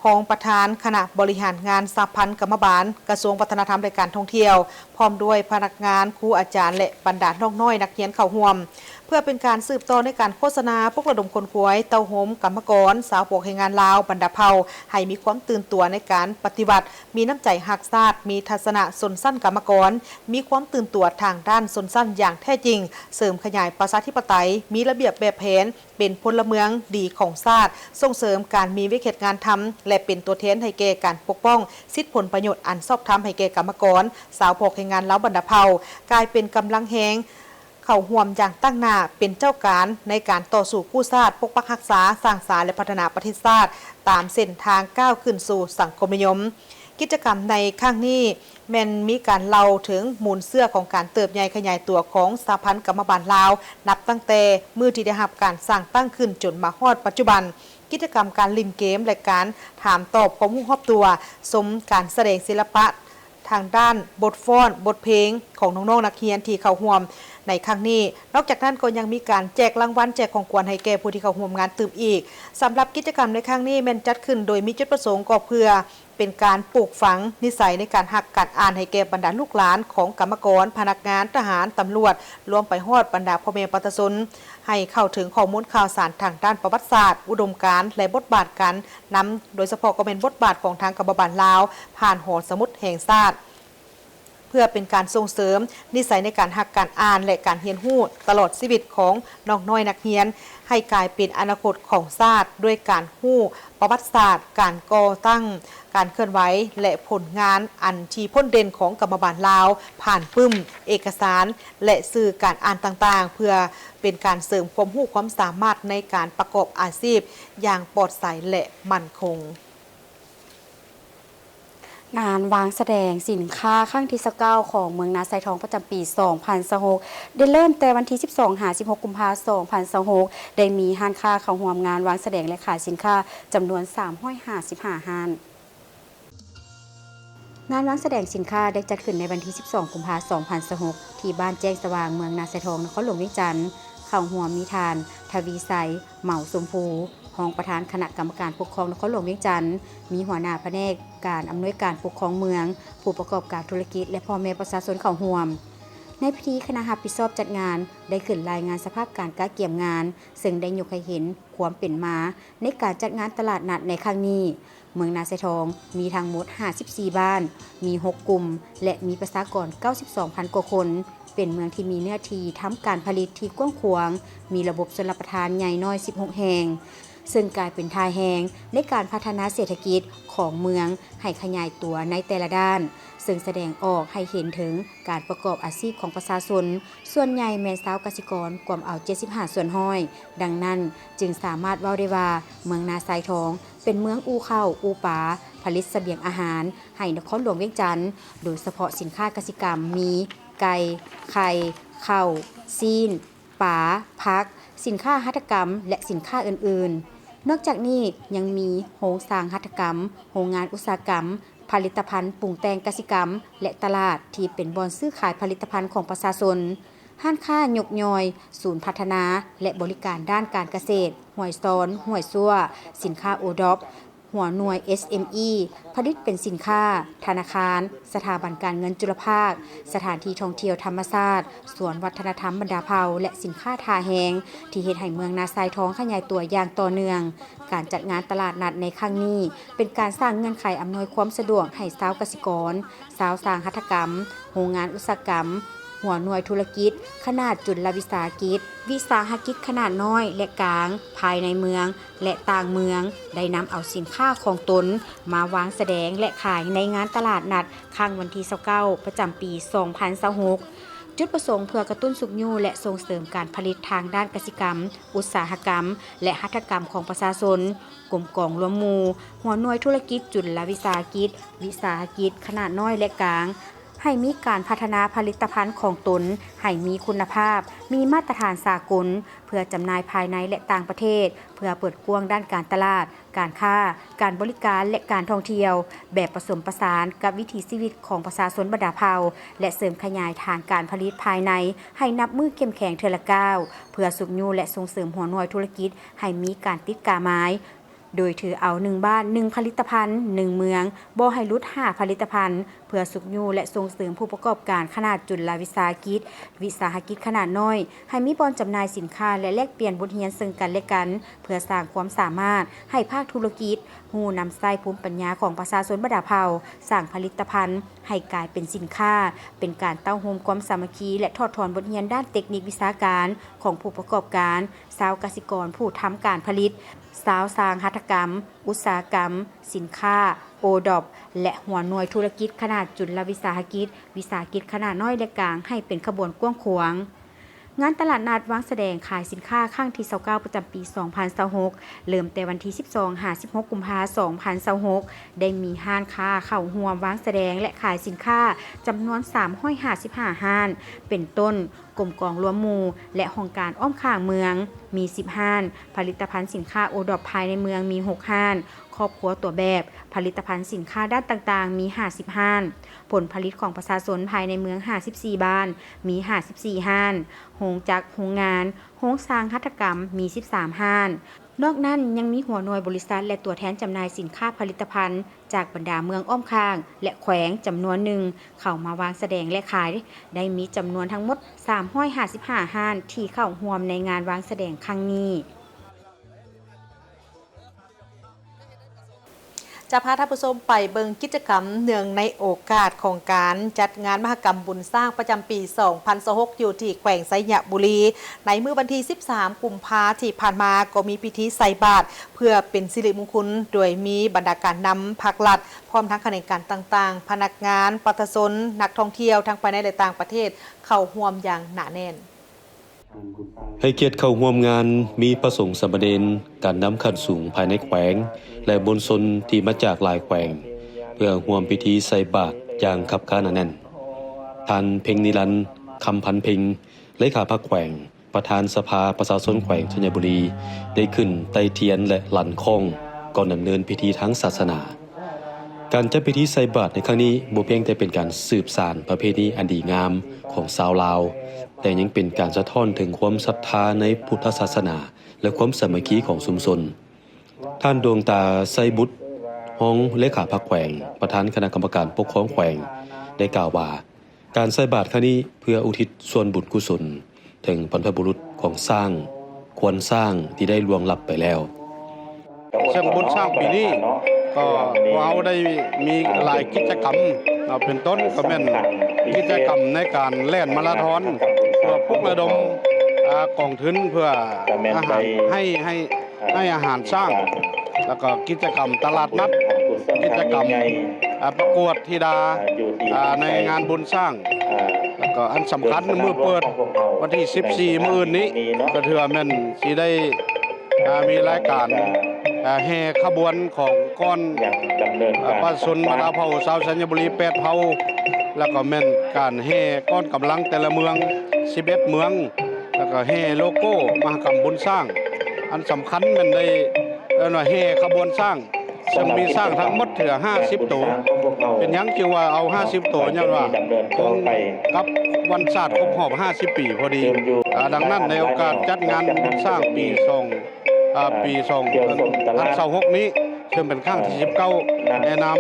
รองประธานคณะบริหารงานสหพันธ์กรรมบาลกระทรวงวัฒนธรรมและการท่องเที่ยวพร้อมด้วยพนักงานครูอาจารย์และบรรดาน้องน้อยนักเรียนเข้าร่วมเพื่อเป็นการสืบต่อในการโฆษณาพวกระดมคนขวยเต้าหมกรรมกรสาวปกแห่งงานลาวบรรดาเผ่าให้มีความตื่นตัวในการปฏิบัติมีน้ำใจหักชาติมีทัศนะสนสั้นกรรมกรมีความตื่นตัวทางด้านสนสั้นอย่างแท้จริงเสริมขยายประชาธิปไตยมีระเบียบแบบแผนเป็นพลเมืองดีของชาติส่งเสริมการมีวิเคราะห์งานทำและเป็นตัวแทนให้แก่การปกป้องสิทธิผลประโยชน์อันชอบธรรมให้แก่กรรมกรสาวปกแห่งงานลาวบรรดาเผ่ากลายเป็นกำลังแหงเข้าร่วมอย่างตั้งหน้าเป็นเจ้าการในการต่อสู้กู้ชาติปกปักรักษาสร้างสรรค์และพัฒนาประเทศชาติตามเส้นทางก้าวขึ้นสู่สังคมนิยมกิจกรรมในครั้งนี้แม่นมีการเล่าถึงมูลเสื้อของการเติบใหญ่ขยายตัวของสหพันธ์กรรมบาลลาวนับตั้งแต่มือที่ได้รับการสร้างตั้งขึ้นจนมาฮอดปัจจุบันกิจกรรมการลินเกมและการถามตอบความรู้รอบตัวสมการแสดงศิลปะทางด้านบทฟ้อนบทเพลงของน้องๆนักเรียนที่เข้าร่วมในครั้งนี้นอกจากนั้นก็ยังมีการแจกรางวัลแจกของขวัญให้แก่ผู้ที่เข้าร่วมงานตื่มอีกสำหรับกิจกรรมในครั้งนี้แม่นจัดขึ้นโดยมีจุดประสงค์ก็เพื่อเป็นการปลูกฝังนิสัยในการหักการอ่านให้แก่บรรดาลูกหลานของกรรมกรพนักงานทหารตำรวจรวมไปฮอดบรรดาพ่อแม่ประชาชนให้เข้าถึงข้อมูลข่าวสารทางด้านประวัติศาสตร์อุดมการณ์และบทบาทการนำโดยเฉพาะก็เป็นบทบาทของทางกรรมบาลลาวผ่านหอสมุดแห่งชาติเพื่อเป็นการส่งเสริมนิสัยในการหักการอ่านและการเรียนรู้ตลอดชีวิตของน้องน้อยนักเรียนให้กลายเป็นอนาคตของชาติด้วยการรู้ประวัติศาสตร์การก่อตั้งการเคลื่อนไหวและผลงานอันที่พ้นเด่นของกรรมบาลลาวผ่านปึ้มเอกสารและสื่อการอ่านต่างๆเพื่อเป็นการเสริมความรู้ความสามารถในการประกอบอาชีพอย่างปลอดภัยและมั่นคงงานวางแสดงสินค้าครั้งที่19ของเมืองนาไซทองประจำปี 2026 ได้เริ่มแต่วันที่ 12-16 กุมภาพันธ์ 2026 ได้มีห้านค้าเข้าร่วมงานวางแสดงและขายสินค้าจำนวน 355 ห้านงานวางแสดงสินค้าได้จัดขึ้นในวันที่ 12 กุมภาพันธ์ 2026 ที่บ้านแจ้งสว่างเมืองนาไซทองนครหลวงเวียงจันทน์เข้าร่วมมีทานทวีไซเหมาสมภูรองประธานคณะกรรมการปกครองนครหลวงเวียงจันทน์มีหัวหน้าแผนกการอำนวยการปกครองเมืองผู้ประกอบการธุรกิจและพ่อแม่ประชาชนเข้าร่วมในพิธีคณะรับผิดชอบจัดงานได้ขึ้นรายงานสภาพการเกี่ยมงานซึ่งได้ยกให้เห็นความเป็นมาในการจัดงานตลาดนัดในครั้งนี้เมืองนาไซทองมีทั้งหมด54บ้านมี6กลุ่มและมีประชากร 92,000 กว่าคนเป็นเมืองที่มีเนื้อที่ทำการผลิตที่กว้างขวางมีระบบชลประทานใหญ่น้อย16แห่งซึ่งกลายเป็นทายแหงในการพัฒนาเศรษฐกิจของเมืองให้ขยายตัวในแต่ละด้านซึ่งแสดงออกให้เห็นถึงการประกอบอาชีพของประชาชนส่วนใหญ่แม่นชาวเกษตรกรกว่าเอา75ส่วนห้อยดังนั้นจึงสามารถเว้าได้ว่าเมืองนาไซทองเป็นเมืองอู่ข้าวอู่ปลาผลิตเสบียงอาหารให้นครหลวงเวียงจันทน์โดยเฉพาะสินค้าเกษตรกรรมมีไก่ไข่ข้าวซีนปลาผักสินค้าหัตถกรรมและสินค้าอื่นๆนอกจากนี้ยังมีโรงสร้างหัตถกรรมโรงงานอุตสาหกรรมผลิตภัณฑ์ปรุงแต่งกสิกรรมและตลาดที่เป็นบ่อนซื้อขายผลิตภัณฑ์ของประชาชน ห้านค้ายกยอย ศูนย์พัฒนาและบริการด้านการเกษตรห้วยซ้อนห้วยซั่วสินค้าโอดอปหัวหน่วย SME ผลิตเป็นสินค้า ธนาคาร สถาบันการเงินจุลภาค สถานที่ท่องเที่ยวธรรมชาติสวนวัฒนธรรมบรรดาเผ่าและสินค้าทาแหงที่เฮ็ดให้เมืองนาทรายทองขยายตัวอย่างต่อเนื่อง การจัดงานตลาดนัดในครั้งนี้ เป็นการสร้างเงื่อนไขอำนวยความสะดวกให้ชาวเกษตรกรชาวสร้างหัตถกรรมโรงงานอุตสาหกรรม หัวหน่วยธุรกิจขนาดจุลวิสาหกิจวิสาหกิจขนาดน้อยและกลางภายในเมืองและต่างเมืองได้นำเอาสินค้าของตนมาวางแสดงและขายในงานตลาดนัดครั้งวันที่29ประจำปี 2026 จุดประสงค์เพื่อกระตุ้นสุขยูและส่งเสริมการผลิตทางด้านกสิกรรม อุตสาหกรรม และหัตถกรรมของประชาชนกลุ่มกองรวมหมู่หัวหน่วยธุรกิจจุลวิสาหกิจวิสาหกิจขนาดน้อยและกลางให้มีการพัฒนาผลิตภัณฑ์ของตนให้มีคุณภาพมีมาตรฐานสากลเพื่อจำหน่ายภายในและต่างประเทศเพื่อเปิดกว้างด้านการตลาดการค้าการบริการและการท่องเที่ยวแบบผสมผสานกับวิถีชีวิตของประชาชนบรรดาเผ่าและเสริมขยายฐานการผลิตภายในให้นับมือเข้มแข็งเทอละก้าวเพื่อสุขยูและส่งเสริมหัวหน่วยธุรกิจให้มีการติดกาไม้โดยถือเอา1บ้าน1ผลิตภัณฑ์1เมืองบ่ให้ลุด5ผลิตภัณฑ์เพื่อสุขยูและส่งเสริมผู้ประกอบการขนาดจุลวิสาหกิจวิสาหกิจขนาดน้อยให้มีบ่อนจำหน่ายสินค้าและแลกเปลี่ยนบทเรียนซึ่งกันและกันเพื่อสร้างความสามารถให้ภาคธุรกิจฮู้นำใช้ภูมิปัญญาของประชาชนบรรดาเผ่าสร้างผลิตภัณฑ์ให้กลายเป็นสินค้าเป็นการเต้าโฮมความสามัคคีและทอดถอนบทเรียนด้านเทคนิควิชาการของผู้ประกอบการชาวเกษตรกรผู้ทำการผลิตสาวสร้างหัตถกรรมอุตสาหกรรมสินค้าโอดอปและหัวหน่วยธุรกิจขนาดจุลวิสาหกิจวิสาหกิจขนาดน้อยและกลางให้เป็นขบวนกว้างขวางงานตลาดนัดวางแสดงขายสินค้าครั้งที่29ประจำปี 2026 เริ่มแต่วันที่ 12-16 กุมภาพันธ์ 2026 ได้มีห้านค้าเข้าร่วมวางแสดงและขายสินค้าจำนวน355ห้านเป็นต้นกลุ่มกองรวมหมู่และองค์การอ้อมข้างเมืองมี10ห้านผลิตภัณฑ์สินค้าโอดอปภายในเมืองมี6ห้านครอบครัวตัวแบบผลิตภัณฑ์สินค้าด้านต่างๆมี50ห้านผลผลิตของประชาชนภายในเมือง54บ้านมี54ห้านโรงจักรโรงงานโรงสร้างหัตถกรรมมี13ห้านนอกนั้นยังมีหัวหน่วยบริษัทและตัวแทนจำหน่ายสินค้าผลิตภัณฑ์จากบรรดาเมืองอ้อมข้างและแขวงจำนวนหนึ่งเข้ามาวางแสดงและขายได้มีจำนวนทั้งหมด355ห้านที่เข้าร่วมในงานวางแสดงครั้งนี้จะพาท่านผู้ชมไปเบิงกิจกรรมเนื่องในโอกาสของการจัดงานมหกรรมบุญสร้างประจำปี 2026 อยู่ที่แขวงไสยบุรีในมื้อวันที่ 13 กุมภาพันธ์ที่ผ่านมาก็มีพิธีใส่บาตรเพื่อเป็นสิริมงคลโดยมีบรรดาการนำภาครัฐพร้อมทั้งข้าราชการต่างๆพนักงานประชาชนนักท่องเที่ยวทั้งภายในและต่างประเทศเข้าร่วมอย่างหนาแน่นให้เกียรติเข้าร่วมงานมีประสงค์สามเณรการนำขันสูงภายในแขวงและบนชนที่มาจากหลายแขวงเพื่อร่วมพิธีใส่บาตรอย่างคับค้าหนาแน่นท่านเพ็งนิรันดร์คำพันเพ็งเลขาพรรคแขวงประธานสภาประชาชนแขวงธัญบุรีได้ขึ้นไต่เทียนและหลั่นค้องก่อนดำเนินพิธีทางศาสนาการจัดพิธีใส่บาตรในครั้งนี้บ่เพียงแต่เป็นการสืบสานประเพณีอันดีงามของชาวลาวแต่ยังเป็นการสะท้อนถึงความศรัทธาในพุทธศาสนาและความสามัคคีของชุมชนท่านดวงตาไซบุตรห้องเลขาพรรคแขวงประธานคณะกรรมการปกครองแขวงได้กล่าวว่าการใส่บาตรครั้งนี้เพื่ออุทิศส่วนบุญกุศลถึงบรรพบุรุษของสร้างควรสร้างที่ได้ล่วงลับไปแล้วเชิงบุญสร้างปีนี้ก็เราได้มีหลายกิจกรรมเป็นต้นก็เป็นกิจกรรมในการเล่นมาราธอนเพื่อปลุกระดมกองทุนเพื่ออาหารให้อาหารสร้างแล้วก็กิจกรรมตลาดนัดกิจกรรมประกวดธิดาในงานบุญสร้างแล้วก็อันสำคัญเมื่อเปิดวันที่14มื้อนี้ก็ถือว่าแม่นสิได้มีรายการแห่ขบวนของก้อนประชาชนบรรดาเผ่าชาวธัญบุรี8เผ่าแล้วก็แม่นการแห่ก้อนกำลังแต่ละเมือง11เมืองแล้วก็แห่โลโก้มหกรรมบุญสร้างอันสำคัญแม่นได้แห่ขบวนสร้าง ซึ่งมีสร้างทั้งหมดถึง50 ตัวเป็นหยังจึงว่าเอา50 ตัวเนี่ยว่าตรงกับวันศาสตร์ครบรอบ50 ปีพอดีดังนั้นในโอกาสจัดงานบุญสร้างปี2026นี้ซึ่งเป็นครั้งที่19ในนาม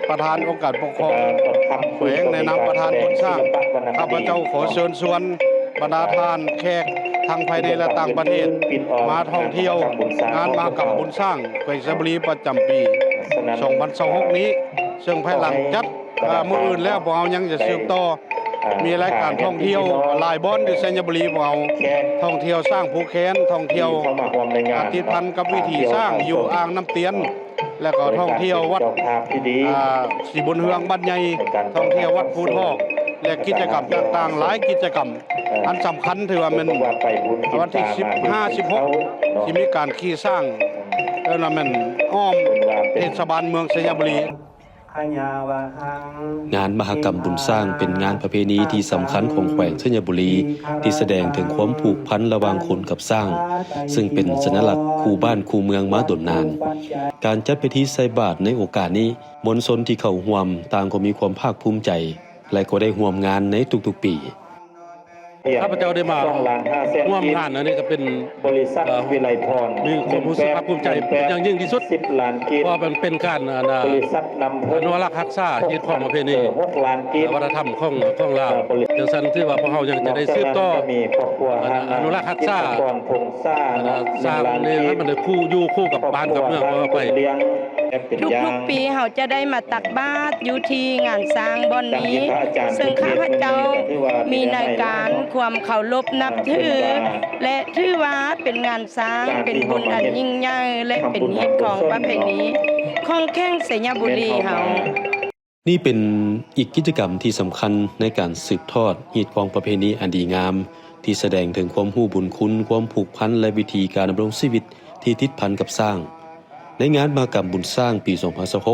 ประธานองค์การปกครองแขวงในนามประธานบุญสร้างข้าพเจ้าขอเชิญชวนบรรดาทานแขกทางภายในและต่างประเทศมาท่องเที่ยวงานมหกรรมบุญสร้างแขวงสระบุรีประจำปี2026นี้ซึ่งภายหลังจัดมื้ออื่นแล้วพวกเรายังจะสืบต่อมีรายการท่องเที่ยวหลายบ่อนที่สัญบุรีพวกเราท่องเที่ยวสร้างภูแคนท่องเที่ยวติดพันกับวิถีสร้างอยู่อ่างน้ำเตียนและก็ท่องเที่ยววัดสีบุญเฮืองบ้านใหญ่ท่องเที่ยววัดภูทอกและกิจกรรมต่างๆหลายกิจกรรมอันสำคัญถือว่ามันวันที่15-16ที่มีการขี่สร้างแล้วมันอ้อมเทศบาลเมืองสัญบุรีงานมหกรรมบุญสร้างเป็นงานประเพณีที่สำคัญของแขวงสัญบุรีที่แสดงถึงความผูกพันระหว่างคนกับสร้างซึ่งเป็นสัญลักษณ์คู่บ้านคู่เมืองมาดนนานการจัดพิธีใส่บาตรในโอกาสนี้มวลชนที่เข้าร่วมต่างก็มีความภาคภูมิใจและก็ได้ร่วมงานในทุกๆปีข้าพเจ้าได้มาร่วมงานอันนี้ก็เป็นบริษัทวิไลพรมีความรู้สึกภาคภูมิใจอย่างยิ่งที่สุดเพราะมันเป็นการอนุรักษ์รักษายึดครองประเพณีวัฒนธรรมของลาวจังซั่นที่ว่าพวกเรายังจะได้สืบต่ออนุรักษ์รักษาสร้างนี่ให้มันได้คู่กับบ้านกับเมืองต่อไปทุกปีเราจะได้มาตักบาตรอยู่ที่งานสร้างบ่อนนี้ซึ่งข้าพเจ้ามีในการความเคารพนับถือและถือว่าเป็นงานสร้างเป็นบุญอันยิ่งใหญ่และเป็นฮิตของประเพณีของแข้งสัญบุรีเฮานี่เป็นอีกกิจกรรมที่สำคัญในการสืบทอดฮีตของประเพณีอันดีงามที่แสดงถึงความรู้บุญคุณความผูกพันและวิธีการดำรงชีวิตที่ติดพันกับสร้างในงานมหกรรมบุญสร้างปี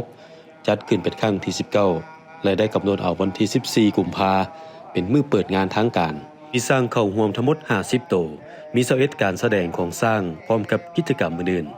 2026จัดขึ้นเป็นครั้งที่19และได้กำหนดเอาวันที่14กุมภาพันธ์เป็นมื้อเปิดงานทางการมีสร้างเข้าร่วมทั้งหมด50โตมี21การแสดงของสร้างพร้อมกับกิจกรรมอื่นๆ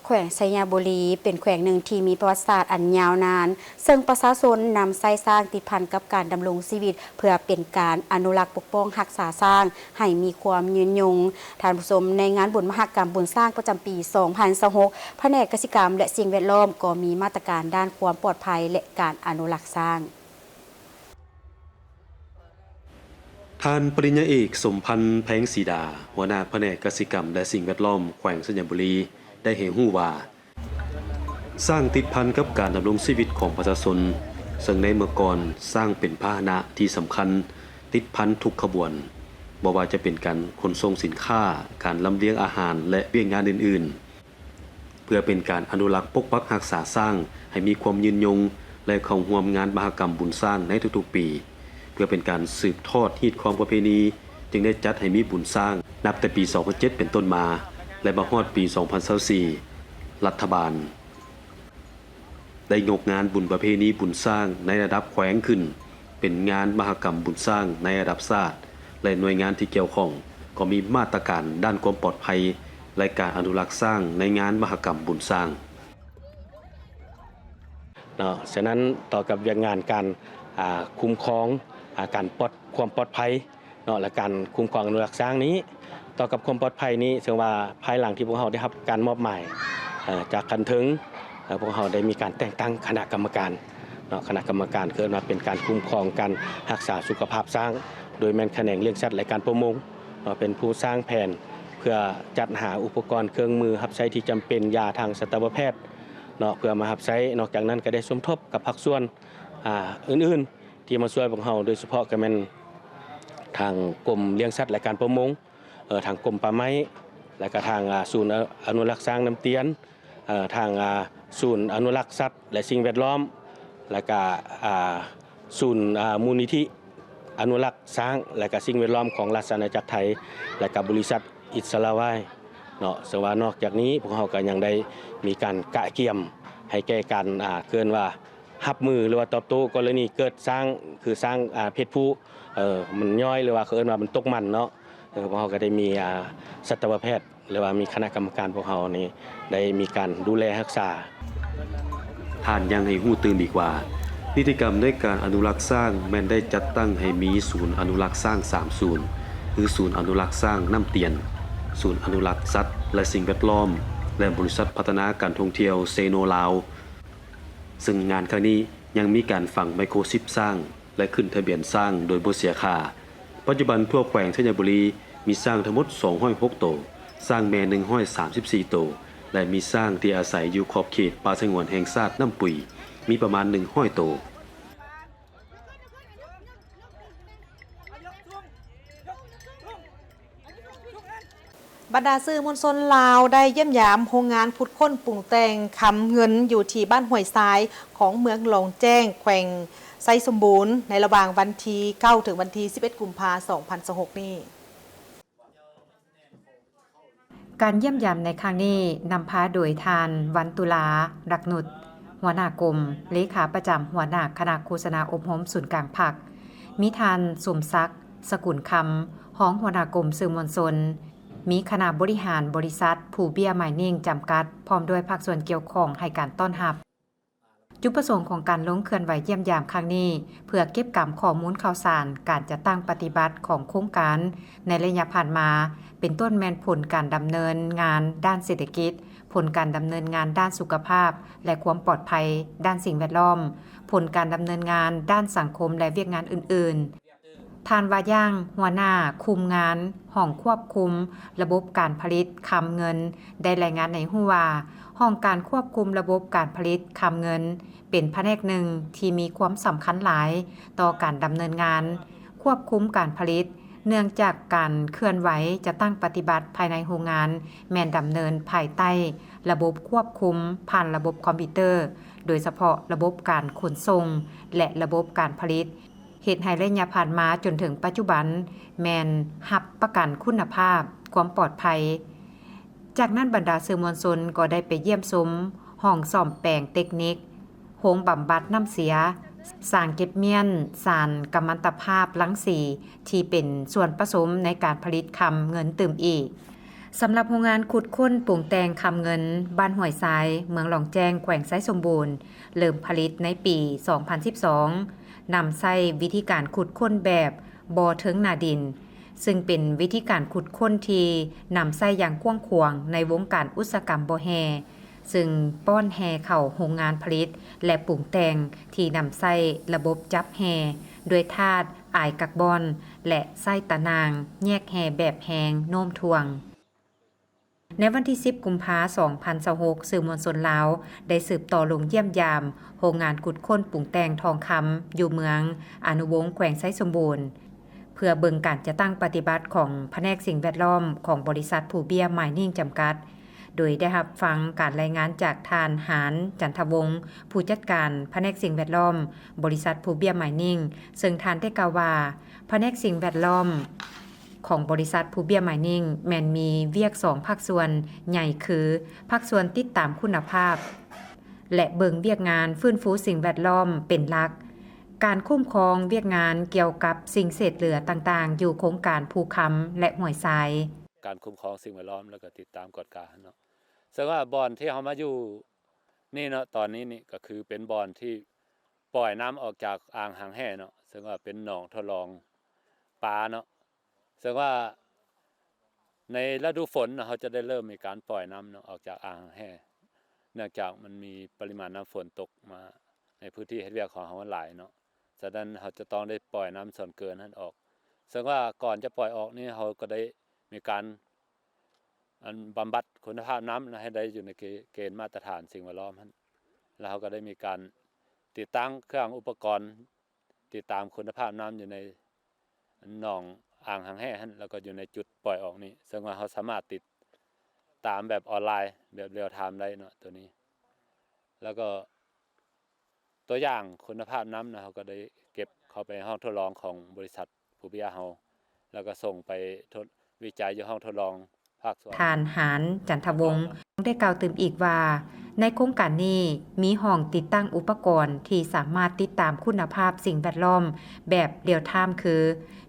แขวงไชยบุรีเป็นแขวงหนึ่งที่มีประวัติศาสตร์อันยาวนานซึ่งประชาชนนำใส่สร้างติดพันกับการดำรงชีวิตเพื่อเป็นการอนุรักษ์ปกป้องรักษาสร้างให้มีความยืนยงท่านผู้ชมในงานบุญมหกรรมบุญสร้างประจำปี2026แผนกกสิกรรมและสิ่งแวดล้อมก็มีมาตรการด้านความปลอดภัยและการอนุรักษ์สร้างท่านปริญญาเอกสมพันธ์แพงศรีดาหัวหน้าแผนกกสิกรรมและสิ่งแวดล้อมแขวงสัญบุรีได้ให้รู้ว่าสร้างติดพันกับการดำรงชีวิตของประชาชนซึ่งในเมื่อก่อนสร้างเป็นพาหนะที่สำคัญติดพันทุกขบวนบ่ว่าจะเป็นการขนส่งสินค้าการลำเลียงอาหารและเวียงงานอื่นๆเพื่อเป็นการอนุรักษ์ปกปักรักษาสร้างให้มีความยืนยงและเข้าร่วมงานมหกรรมบุญสร้างในทุกๆปีเพื่อเป็นการสืบทอดฮีตของประเพณีจึงได้จัดให้มีบุญสร้างนับแต่ปี2007เป็นต้นมาและมาฮอดปี2024รัฐบาลได้ยกงานบุญประเพณีบุญสร้างในระดับแขวงขึ้นเป็นงานมหกรรมบุญสร้างในระดับชาติและหน่วยงานที่เกี่ยวข้องก็มีมาตรการด้านความปลอดภัยและการอนุรักษ์สร้างในงานมหกรรมบุญสร้างฉะนั้นต่อกับเรื่องงานการคุ้มครองการความปลอดภัยและการคุ้มครองอนุรักษ์สร้างนี้ต่อกับความปลอดภัยนี้ซึ่งว่าภายหลังที่พวกเราได้รับการมอบหมายจากคันถึงพวกเราได้มีการแต่งตั้งคณะกรรมการคณะกรรมการเกิดมาเป็นการคุ้มครองการรักษาสุขภาพสร้างโดยแม่นแขนงเลี้ยงสัตว์และการประมงเป็นผู้สร้างแผนเพื่อจัดหาอุปกรณ์เครื่องมือรับใช้ที่จำเป็นยาทางสัตวแพทย์เพื่อมารับใช้นอกจากนั้นก็ได้สมทบกับภาคส่วนอื่นๆที่มาช่วยพวกเราโดยเฉพาะก็เป็นทางกรมเลี้ยงสัตว์และการประมงทางกรมป่าไม้และก็ทางศูนย์อนุรักษ์สร้างน้ำเตียนทางศูนย์อนุรักษ์สัตว์และสิ่งแวดล้อมและก็ศูนย์มูลนิธิอนุรักษ์สร้างและก็สิ่งแวดล้อมของราชอาณาจักรไทยและก็บริษัทอิสระวายซึ่งว่านอกจากนี้พวกเราก็ยังได้มีการกะเกี่ยมให้แก้การเกินว่ารับมือหรือว่าตอบโต้กรณีเกิดสร้างคือสร้างเพศผู้มันย่อยหรือว่าเขาเอิ้นว่ามันตกมัน พวกเราก็ได้มีสัตวแพทย์หรือว่ามีคณะกรรมการพวกเรานี่ได้มีการดูแลรักษา ท่านยังให้ฮู้ตื่นอีกว่านิติกรรมในการอนุรักษ์สร้างแม่นได้จัดตั้งให้มีศูนย์อนุรักษ์สร้าง3ศูนย์คือศูนย์อนุรักษ์สร้างน้ำเตียนศูนย์อนุรักษ์สัตว์และสิ่งแวดล้อมและบริษัทพัฒนาการท่องเที่ยวเซโนลาวซึ่งงานครั้งนี้ยังมีการฝังไมโครชิปสร้างและขึ้นทะเบียนสร้างโดยบ่เสียค่าปัจจุบันทั่วแขวงธัญบุรีมีสร้างทั้งหมด206ตัวสร้างแม่134ตัวและมีสร้างที่อาศัยอยู่ขอบเขตป่าสงวนแห่งชาติน้ำปุยมีประมาณ100ตัว บรรดาสื่อมวลชนลาวได้เยี่ยมยามโรงงานพุดค้นปรุงแต่งคำเงินอยู่ที่บ้านห้วยทรายของเมืองหลองแจ้งแขวงไซสมบูรณ์ในระหว่างวันที่9ถึงวันที่11กุมภาพันธ์2026นี้การเยี่ยมยามในครั้งนี้นำพาโดยทานวันตุลารักนุชหัวหน้ากรมเลขาประจำหัวหน้าคณะโฆษณาอบรมศูนย์กลางภาคมีทานสมศักดิ์สกุลคำของหัวหน้ากรมสื่อมวลชนมีคณะบริหารบริษัทผู้เบี้ยไมนิ่งจำกัดพร้อมด้วยภาคส่วนเกี่ยวข้องให้การต้อนรับจุดประสงค์ของการลงเคลื่อนไหวเยี่ยมยามครั้งนี้เพื่อเก็บกำข้อมูลข่าวสารการจัดตั้งปฏิบัติของโครงการในระยะผ่านมาเป็นต้นแม่นผลการดำเนินงานด้านเศรษฐกิจผลการดำเนินงานด้านสุขภาพและความปลอดภัยด้านสิ่งแวดล้อมผลการดำเนินงานด้านสังคมและเวียกงานอื่นๆทานวาย่างหัวหน้าคุมงานห้องควบคุมระบบการผลิตคำเงินได้รายงานในหัวว่าห้องการควบคุมระบบการผลิตคำเงินเป็นแผนกหนึ่งที่มีความสำคัญหลายต่อการดำเนินงานควบคุมการผลิตเนื่องจากการเคลื่อนไหวจะตั้งปฏิบัติภายในโรงงานแม่นดำเนินภายใต้ระบบควบคุมผ่านระบบคอมพิวเตอร์โดยเฉพาะระบบการขนส่งและระบบการผลิตเหตุให้ระยะผ่านมาจนถึงปัจจุบันแม่นรับประกันคุณภาพความปลอดภัยจากนั้นบรรดาสื่อมวลชนก็ได้ไปเยี่ยมชมห้องซ่อมแปลงเทคนิคโรงบำบัดน้ำเสียสารเก็บเมียนสารกัมมันตภาพรังสีที่เป็นส่วนผสมในการผลิตคำเงินตื่มอีกสำหรับโรงงานขุดค้นปรุงแต่งคำเงินบ้านห้วยทรายเมืองหลองแจ้งแขวงไซสมบูรณ์เริ่มผลิตในปี 2012 นำใช้วิธีการขุดค้นแบบบ่อเทิงหน้าดินซึ่งเป็นวิธีการขุดค้นที่นำใช้อย่างกว้างขวางในวงการอุตสาหกรรมบ่อแฮซึ่งป้อนแฮเข้าโรงงานผลิตและปรุงแต่งที่นำใช้ระบบจับแฮด้วยธาตุอายกักบอนและไส้ตะนางแยกแฮแบบแหงโน้มถ่วงในวันที่10กุมภาพันธ์2026สื่อมวลชนลาวได้สืบต่อลงเยี่ยมยามโรงงานขุดค้นปรุงแต่งทองคำอยู่เมืองอนุวงศ์แขวงไซสมบูรณ์เพื่อเบิ่งการจะตั้งปฏิบัติของแผนกสิ่งแวดล้อมของบริษัทผู้เบี้ยไมนิ่งจำกัดโดยได้รับฟังการรายงานจากทานหารจันทวงศ์ผู้จัดการแผนกสิ่งแวดล้อมบริษัทผู้เบี้ยไมนิ่งซึ่งทานได้กล่าวว่าแผนกสิ่งแวดล้อมของบริษัทผู้เบี้ยไมนิ่งแม่นมีเวียก2ภาคส่วนใหญ่คือภาคส่วนติดตามคุณภาพและเบิ่งเวียกงานฟื้นฟูสิ่งแวดล้อมเป็นหลักการคุ้มครองเวียกงานเกี่ยวกับสิ่งเศษเหลือต่างๆอยู่โครงการภูคำและห้วยทรายการคุ้มครองสิ่งแวดล้อมแล้วก็ติดตามกฎการเนาะซึ่งว่าบ่อนที่เฮามาอยู่นี่เนาะตอนนี้นี่ก็คือเป็นบ่อนที่ปล่อยน้ำออกจากอ่างหางแห่เนาะซึ่งว่าเป็นหนองทดลองปลาเนาะซึ่งว่าในฤดูฝนเฮาจะได้เริ่มมีการปล่อยน้ำเนาะออกจากอ่างหางแห่เนื่องจากมันมีปริมาณน้ำฝนตกมาในพื้นที่เฮ็ดเวียกของเฮาหลายเนาะฉะนั้นเฮาจะต้องได้ปล่อยน้ำส่วนเกินนั้นออกซึ่งว่าก่อนจะปล่อยออกนี่เฮาก็ได้มีการบำบัดคุณภาพน้ำให้ได้อยู่ในเกณฑ์มาตรฐานสิ่งแวดล้อมแล้วเราก็ได้มีการติดตั้งเครื่องอุปกรณ์ติดตามคุณภาพน้ำอยู่ในหนองอ่างหางแห่แล้วก็อยู่ในจุดปล่อยออกนี้ซึ่งว่าเราสามารถติดตามแบบออนไลน์แบบเรียลไทม์ได้เนาะตัวนี้แล้วก็ตัวอย่างคุณภาพน้ำนะเราก็ได้เก็บเข้าไปห้องทดลองของบริษัทผู้เบี้ยเฮาแล้วก็ส่งไปทดวิจัยอยู่ห้องทดลองภ ทานหารจันทวงศ์ได้กล่าวเติมอีกว่าในโครงการนี้มีห้องติดตั้งอุปกรณ์ที่สามารถติดตามคุณภาพสิ่งแวดล้อมแบบเรียลไทม์คือ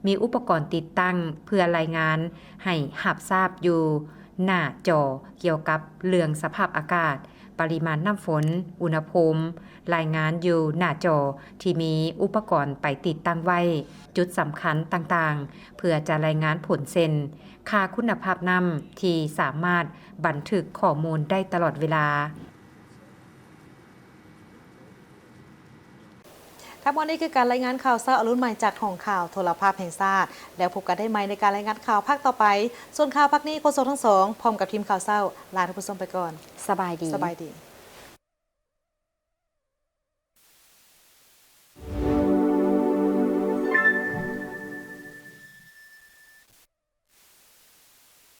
มีอุปกรณ์ติดตั้งเพื่อรายงานให้รับทราบอยู่หน้าจอเกี่ยวกับเรื่องสภาพอากาศปริมาณน้ำฝนอุณหภูมิรายงานอยู่หน้าจอที่มีอุปกรณ์ไปติดตั้งไว้จุดสำคัญต่างๆเพื่อจะรายงานผลเซ็นค่าคุณภาพน้ำที่สามารถบันทึกข้อมูลได้ตลอดเวลาทั้งหมดนี้คือการรายงานข่าวเช้าอรุณใหม่จากของข่าวโทรภาพแห่งชาติแล้วพบกันได้ไหมในการรายงานข่าวภาคต่อไปส่วนข่าวภาคนี้โฆษกทั้งสองพร้อมกับทีมข่าวเช้าลาท่านผู้ชมไปก่อน สบายดี สบายดี